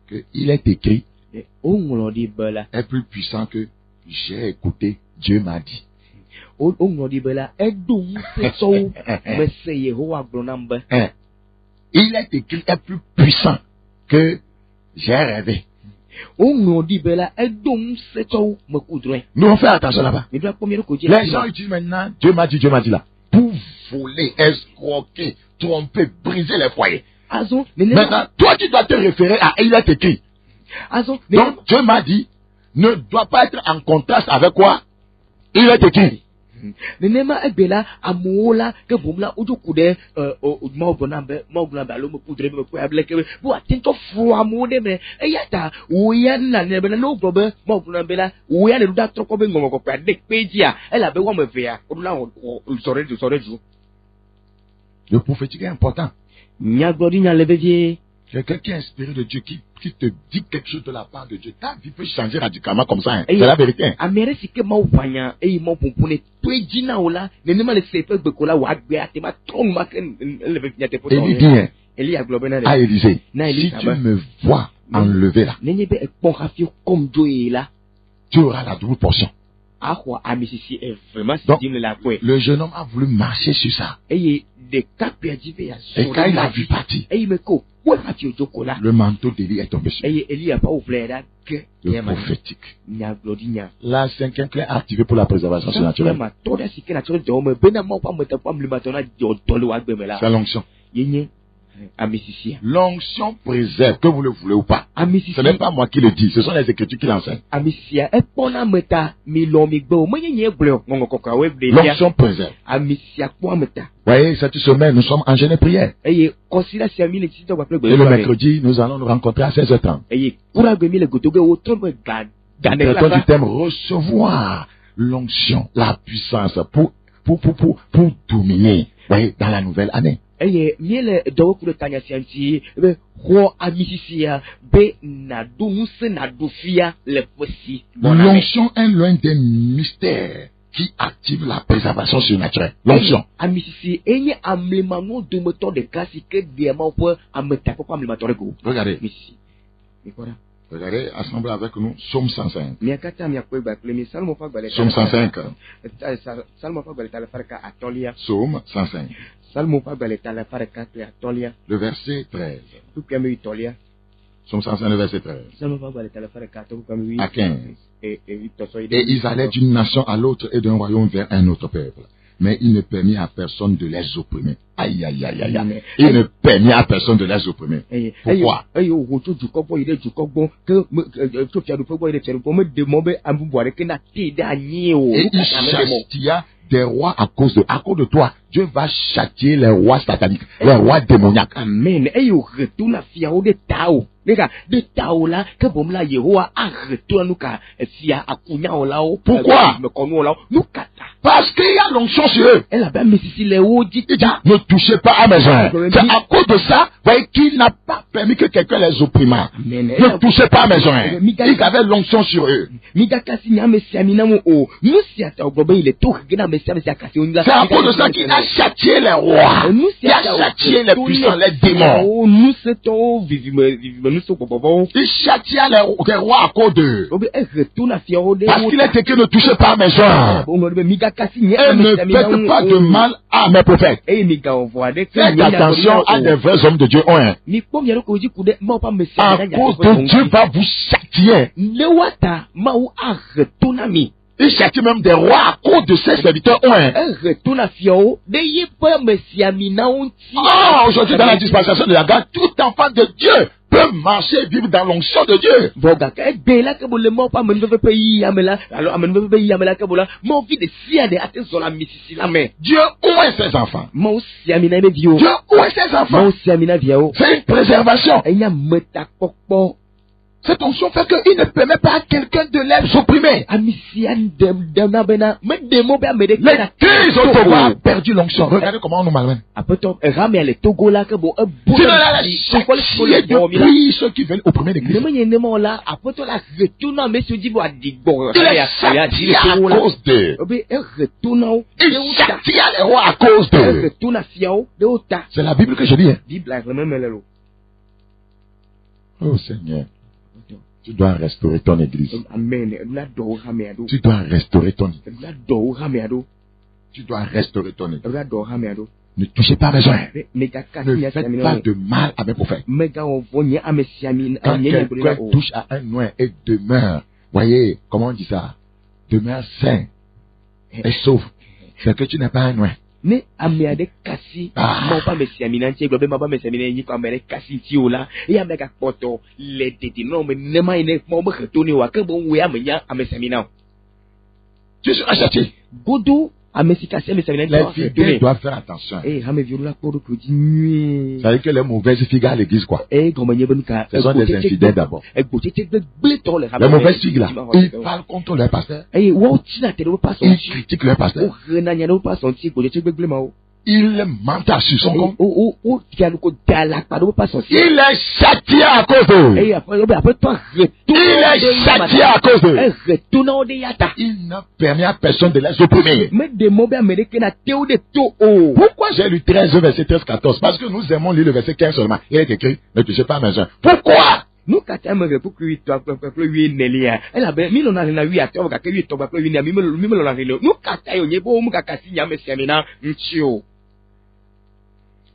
qu'il est écrit est plus puissant que j'ai écouté, Dieu m'a dit. Il est écrit est plus puissant que j'ai rêvé. Nous on fait attention là-bas. Les gens utilisent maintenant Dieu m'a dit là pour voler, escroquer, tromper, briser les foyers. Maintenant, toi tu dois te référer à il est écrit. Donc Dieu m'a dit ne doit pas être en contraste avec quoi? Il est écrit. Le prophétique est important. Quelqu'un qui est inspiré de Dieu, qui te dit quelque chose de la part de Dieu, ta vie peut changer radicalement comme ça. Hein. Et C'est la vérité. Hein. Amere si que mau vanya mau pompone tuejina ola nenema le sepe bekola wa gbe atema tron ma ken le venya te poto. Élie dit, hein, Élie a globena à Élisée, Na Élie, si ça tu va. me vois enlever là, nenye be ekpon rafio comme joe là. tu auras la double portion. Ahwa amisisi est vraiment Donc, dim la kwe. le jeune homme a voulu marcher sur ça. Et de perdive ya Et quand il a vu partir, et me ko kwa rafio jokola. le manteau d'Élie est tombé sur lui. Et Élie a pas ouvert là que Le prophétique. nya glodinya. La cinquième clé activée pour la préservation surnaturelle. Ma toda sike naturel de homme bena mo pa meta pa mlimatona jotolo wa gbe mela. C'est l'onction. Yenye amisisi. L'onction préserve, que vous le voulez ou pas. Amisisi. Ce n'est pas moi qui le dis, ce sont les Écritures qui l'enseignent. Amisia epona meta milomi gbo menye bleu ngongo koka we ble L'onction préserve. amisia kwa meta Vous voyez, cette semaine, nous sommes en jeûne et prière. eye kosila siami le tito bakle Et le mercredi, nous allons nous rencontrer à 16h30. eye kura gbe mi le gotoge o tombe Nous traitons du thème recevoir l'onction, la puissance pour dominer. Vous voyez, dans la nouvelle année. eye miele do kure tanya sianti be ho amisisia be na do muse na do fia le fosi L'onction est l'un des mystères qui active la préservation surnaturelle. L'onction. amisisi enye amlemango de moto de kasi ke diamant pour ameta ko amlemango rego Regardez, misi ikora regardez, assemblez avec nous, Psaume 105. miakata miakwe ba klemi salmo fa gale Psaume 105. salmo fa gale tala farka atolia Psaume 105. salmo fa gale tala farka atolia Le verset 13. tu kame itolia Psaume 105, le verset 13. salmo fa gale tala farka to kame À 15. et Et ils allaient d'une nation à l'autre et d'un royaume vers un autre peuple. Mais il ne permit à personne de les opprimer. Aïe, aïe, aïe, aïe, aïe. Il ne permit à personne de les opprimer. Pourquoi? Ayo wotu juko bo ide juko bon que to fiadu bo ide fiadu bo me demande ambu boire que na ti da nyi o Et il châtia des rois à cause de toi. Dieu va châtier les rois sataniques, les rois démoniaques. Amen. Ayo retuna fiao de tao. Lega de tao la que bom la Yehowa a retuna nuka fia akunya o lao. Pourquoi? Me konu lao nuka. Parce qu'il y a l'onction sur eux. Elle a bien mis ici les hauts dit Ne touchez pas à mes gens. C'est à cause de ça, voyez, qu'il n'a pas permis que quelqu'un les opprimât. Ne touchez pas à mes gens. Ils avaient l'onction sur eux. Migakasi nyame siamina mo o. Nous à ta gobe il est tout gena me siamina kasi onga. C'est à cause de ça qu'il a châtié les rois. Il a châtié les puissants, les démons. Oh, nous c'est au vivime nous sommes bobo. Il châtia les rois à cause d'eux. Parce qu'il est écrit ne touchez pas à mes gens. Et ne faites pas de mal à mes prophètes. Faites attention à des vrais hommes de Dieu. À cause de Dieu va vous châtier. Il châtie même des rois à cause de ses serviteurs. Aujourd'hui dans la dispensation de la grâce, tout enfant de Dieu peut marcher et vivre dans l'onction de Dieu. Dieu ouvre ses enfants. Dieu ouvre ses enfants. C'est une préservation. Cette onction fait qu'il ne permet pas à quelqu'un de les opprimer. Les Togo a perdu l'onction. Regardez comment on nous malmène. Depuis ceux qui veulent opprimer l'église. Il est châtié à cause d'eux. Il châtie les rois à cause d'eux. C'est la Bible que je lis. Oh Seigneur. Tu dois restaurer ton église. Tu dois restaurer ton église. Tu dois restaurer ton église. Ne touchez pas à mes gens. Ne faites pas de mal à mes prophètes. Quand quelqu'un touche à un oint et demeure, voyez, comment on dit ça? Demeure sain et sauf. C'est que tu n'es pas un oint. Ne amiade kasi mo pa mesiamina ntie globe maba mesiamina yi ko amere kasi ti ola e ameka poto le tete no me ne mai ne mo be khetoni wa ke bon we amenya amesiamina tu es acheté godo amesika se mesiamina les fidèles doivent faire attention hame violula kodo ko di nui ça veut dire que les mauvaises figues à l'église quoi gomenye benka ce sont des infidèles d'abord les mauvaises figues là ils parlent contre leur pasteur wo tina te do pasteur ils critiquent leur pasteur il mentira sur son compte. Il Il est châtié à cause d'eux. il Il est châtié à cause d'eux. Il n'a permis à personne de les opprimer. Pourquoi j'ai lu 13, verset 13, 14? Parce que nous aimons lire le verset 15 seulement. Il est écrit, ne touchez pas à mes gens. Pourquoi? Nous katama pour que lui toi pour lui nelia elle a ben milo na na wi ato ka ke wi to ba lui na milo na relo nous katayo nyebo mu kakasi nya mesemina nchio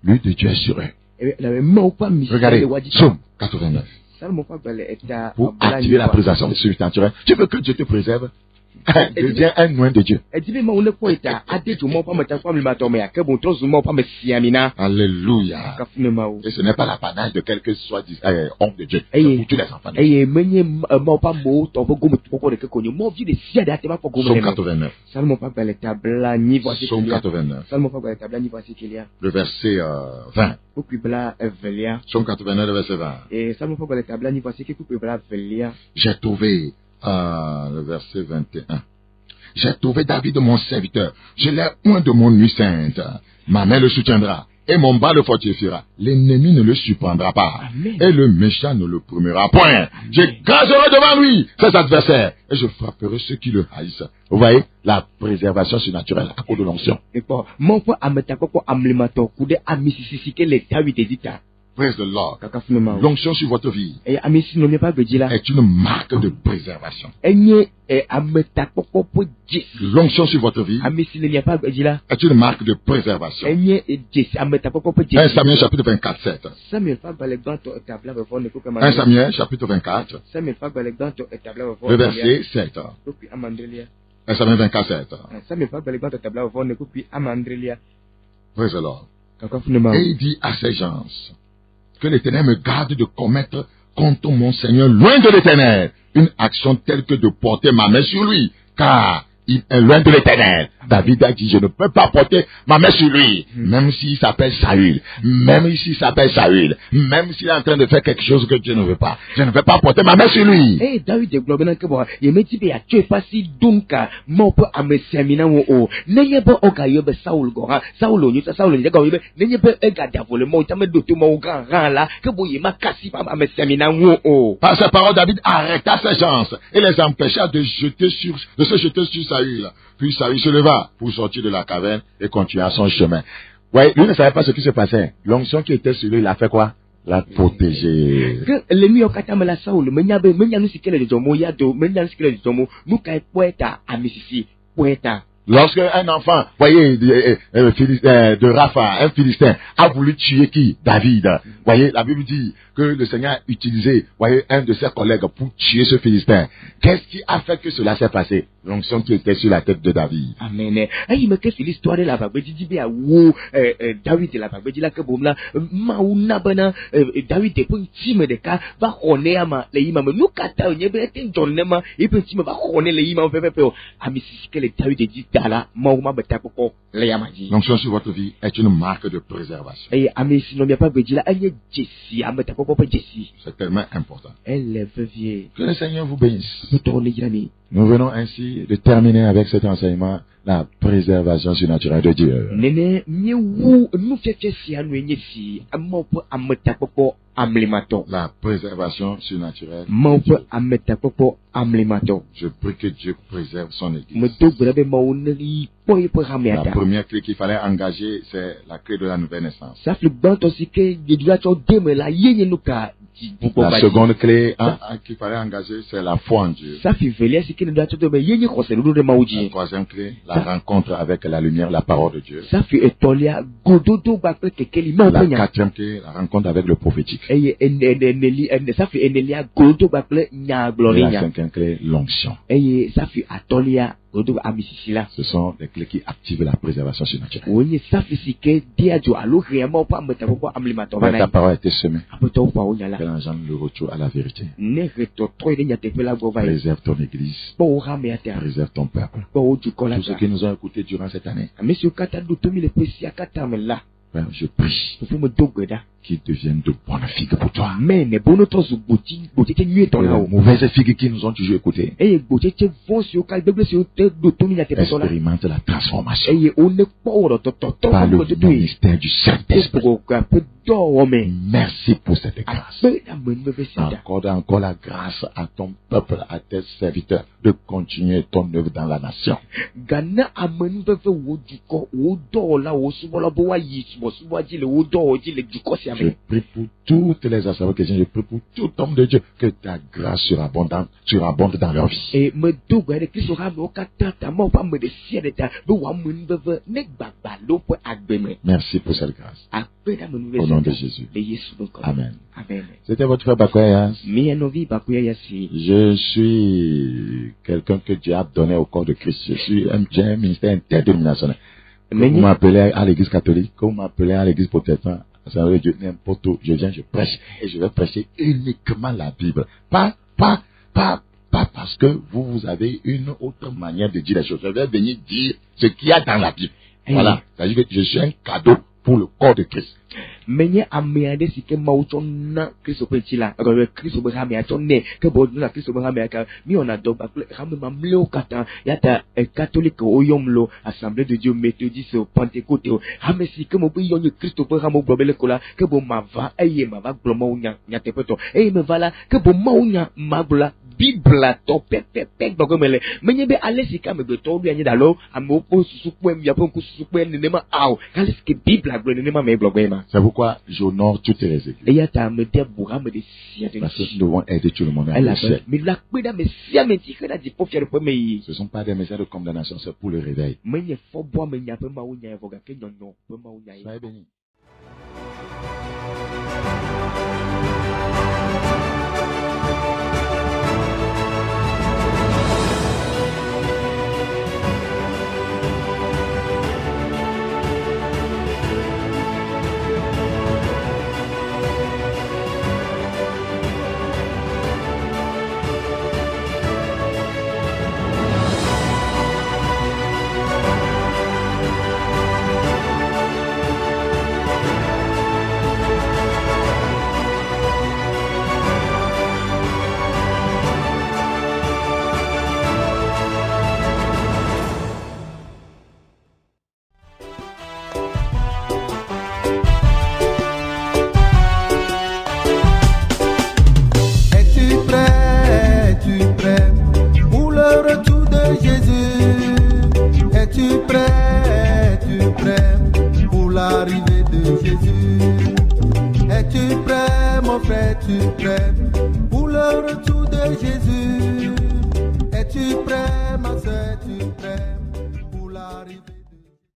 Lui de Dieu est sur eux. Regardez, Psaume 89. Pour activer la préservation du surnaturel. Tu veux que Dieu te préserve? Deviens un loin de Dieu. Alléluia. Et ce n'est pas l'apanage de quelques hommes de Dieu. C'est pour tous les enfants de Dieu. Psaume 89. Psaume 89. Le verset 20. Psaume 89, le verset 20. J'ai trouvé le verset 21. J'ai trouvé David mon serviteur. Je l'ai oint de mon nuit sainte. Ma main le soutiendra et mon bras le fortifiera. L'ennemi ne le surprendra pas. Amen. Et le méchant ne le primera point. J'écraserai devant lui ses adversaires et je frapperai ceux qui le haïssent. Vous voyez la préservation surnaturelle à cause de l'onction. Praise the Lord. L'onction sur votre vie est une marque de préservation. L'onction sur votre vie est une marque de préservation. 1 Samuel chapitre 24, 7. 1 Samuel chapitre 24, le verset 7. 1 Samuel 24, 7. Praise the Lord. Et il dit à ces gens que l'Éternel me garde de commettre contre mon Seigneur loin de l'Éternel une action telle que de porter ma main sur lui, car il est loin de l'Éternel. David a dit, je ne peux pas porter ma main sur lui, même s'il s'appelle Saül, même s'il s'appelle Saül, même s'il est en train de faire quelque chose que Dieu ne veut pas. Je ne vais pas porter ma main sur lui. Par sa parole, David arrêta ses gens et les empêcha de se jeter sur Saül. Puis Saül se leva pour sortir de la caverne et continua son chemin. Ouais, lui ne savait pas ce qui se passait. L'onction qui était sur lui, il a fait quoi? La protéger. Lorsque un enfant, voyez, de Rapha, un Philistin, a voulu tuer qui? David. Voyez, la Bible dit que le Seigneur a utilisé, voyez, un de ses collègues pour tuer ce Philistin. Qu'est-ce qui a fait que cela s'est passé? L'onction qui était sur la tête de David. Amen. Mais qu'est-ce que l'histoire de la David de la David est pour une team de cas, va honner à ma, les imams, nous kata, on y est un donnement, et puis tu me va honner les imams, que les David dit là, mauma betako, les yamaji. L'onction sur votre vie est une marque de préservation. Et si l'on n'y a pas dit là, elle est Jessie, ametako pas Jessie. C'est tellement important. Elle est vieille. Que le Seigneur vous bénisse. Nous tournons les amis. Nous venons ainsi de terminer avec cet enseignement, la préservation surnaturelle de Dieu. La préservation surnaturelle. Je prie que Dieu préserve son Église. La première clé qu'il fallait engager, c'est la clé de la nouvelle naissance. La seconde clé qu'il fallait engager, c'est la foi en Dieu. La troisième clé, la rencontre avec la lumière, la parole de Dieu. La quatrième clé, la rencontre avec le prophétique. Et la cinquième clé, l'onction. Ce sont les clés qui activent la préservation surnaturelle. Ta parole a été semée. Qu'elle engendre le retour à la vérité. Préserve ton Église. Préserve ton peuple. Tous ceux qui nous ont écoutés durant cette année. Père, je prie Fofo me do gbe ɖa. qu'ils deviennent de bonnes figues pour toi. Mais ne bono to zu gbotsetse nyuietɔ Et na les o. mauvaises figues qui nous ont toujours écoutés, Eye gbotsetse vɔ siwo ka gbegble siwo te ɖo to mi nyateƒetɔ la. expérimente la transformation Eye wone kpɔ wɔɖɔtɔtɔ par le tɔ ministère du Saint-Esprit. ƒe dɔwɔme. Merci pour cette grâce. Akpe amenuveve sia da. Accorde encore la grâce à ton peuple, à tes serviteurs, de continuer ton œuvre dans la nation. Gana amenuveve wo dukɔ wo dɔwɔla wo subɔla be woayi subɔsubɔa dzi le wo dɔwɔ dzi le dukɔ sia Je me. prie pour toutes les assemblées chrétiennes, je prie pour tout homme de Dieu, que ta grâce surabonde dans leur vie. E medo gbe ɖe kristu ha amewo katã ta mawo ƒe ame ɖe sia ɖe ta be wò amenuveve ne gbagba le woƒe agbe me. Merci pour cette grâce. Akpe ɖe amenuveve Au sia nom de da. Jésus. Le Yesu ƒe ŋkɔ me. Amen. Amen. C'était votre frère Bakoyas. Mia nɔvi bakoe ya si. Je suis quelqu'un que Dieu a donné au corps de Christ. J'ai un ministère interdénominationnel. Que vous m'appelez à l'église catholique, que vous m'appelez à l'église protestante, ça veut dire n'importe où. Je viens, je prêche. Et je vais prêcher uniquement la Bible. Pas parce que vous avez une autre manière de dire les choses. Je vais venir dire ce qu'il y a dans la Bible. Voilà. C'est-à-dire que je suis un cadeau pour le corps de Christ. Menye ame aɖe si ke Mawu tsɔ na Kristo ƒe tsi la, Kristo ƒe hame atsɔ nɛ, ke boɔ na Kristo ƒe hame aka, míwɔna dɔ kple hame mamlɛwo katã, ya ta catholique woyɔm lo, Assemblée de Dieu, méthodiste, pentecôte, hame si ke me be yɔ nye Kristo ƒe hame gblɔ be le ko la, ke bo mava eye mava gblɔ Mawu nya nyateƒetɔ, eye meva la, ke bo Mawu nya magblɔ la, Bibla tɔ pɛpɛpɛ gbɔgbɔ me le, menye be ale si ke amegbetɔwo ɖo anyi da lo, amewo ƒe susu kpɔe, miaƒe ŋku susu kpɔe nenema ao, ale si ke Bibla gblɔ nenema me gblɔgbɔe ma. C'est pourquoi j'honore toutes les églises. Eya ta ame de bu ame de sia de Parce que nous devons aider tout le monde à elle réussir. mais la kpe ɖe ame sia me ti ke ɖe dziƒo fia ɖe ƒe me yi. Ce ne sont pas des messages de condamnation, c'est pour le réveil. Menye fɔbɔ ame nya ƒe Mawu nya vɔ gake nyɔnyɔ ƒe Mawu nya ye. Soyez bénis. Es-tu prêt pour le retour de Jésus? Es-tu prêt pour l'arrivée de Jésus? Es-tu prêt, mon frère, es-tu prêt pour le retour de Jésus? Es-tu prêt, ma soeur, es-tu prêt?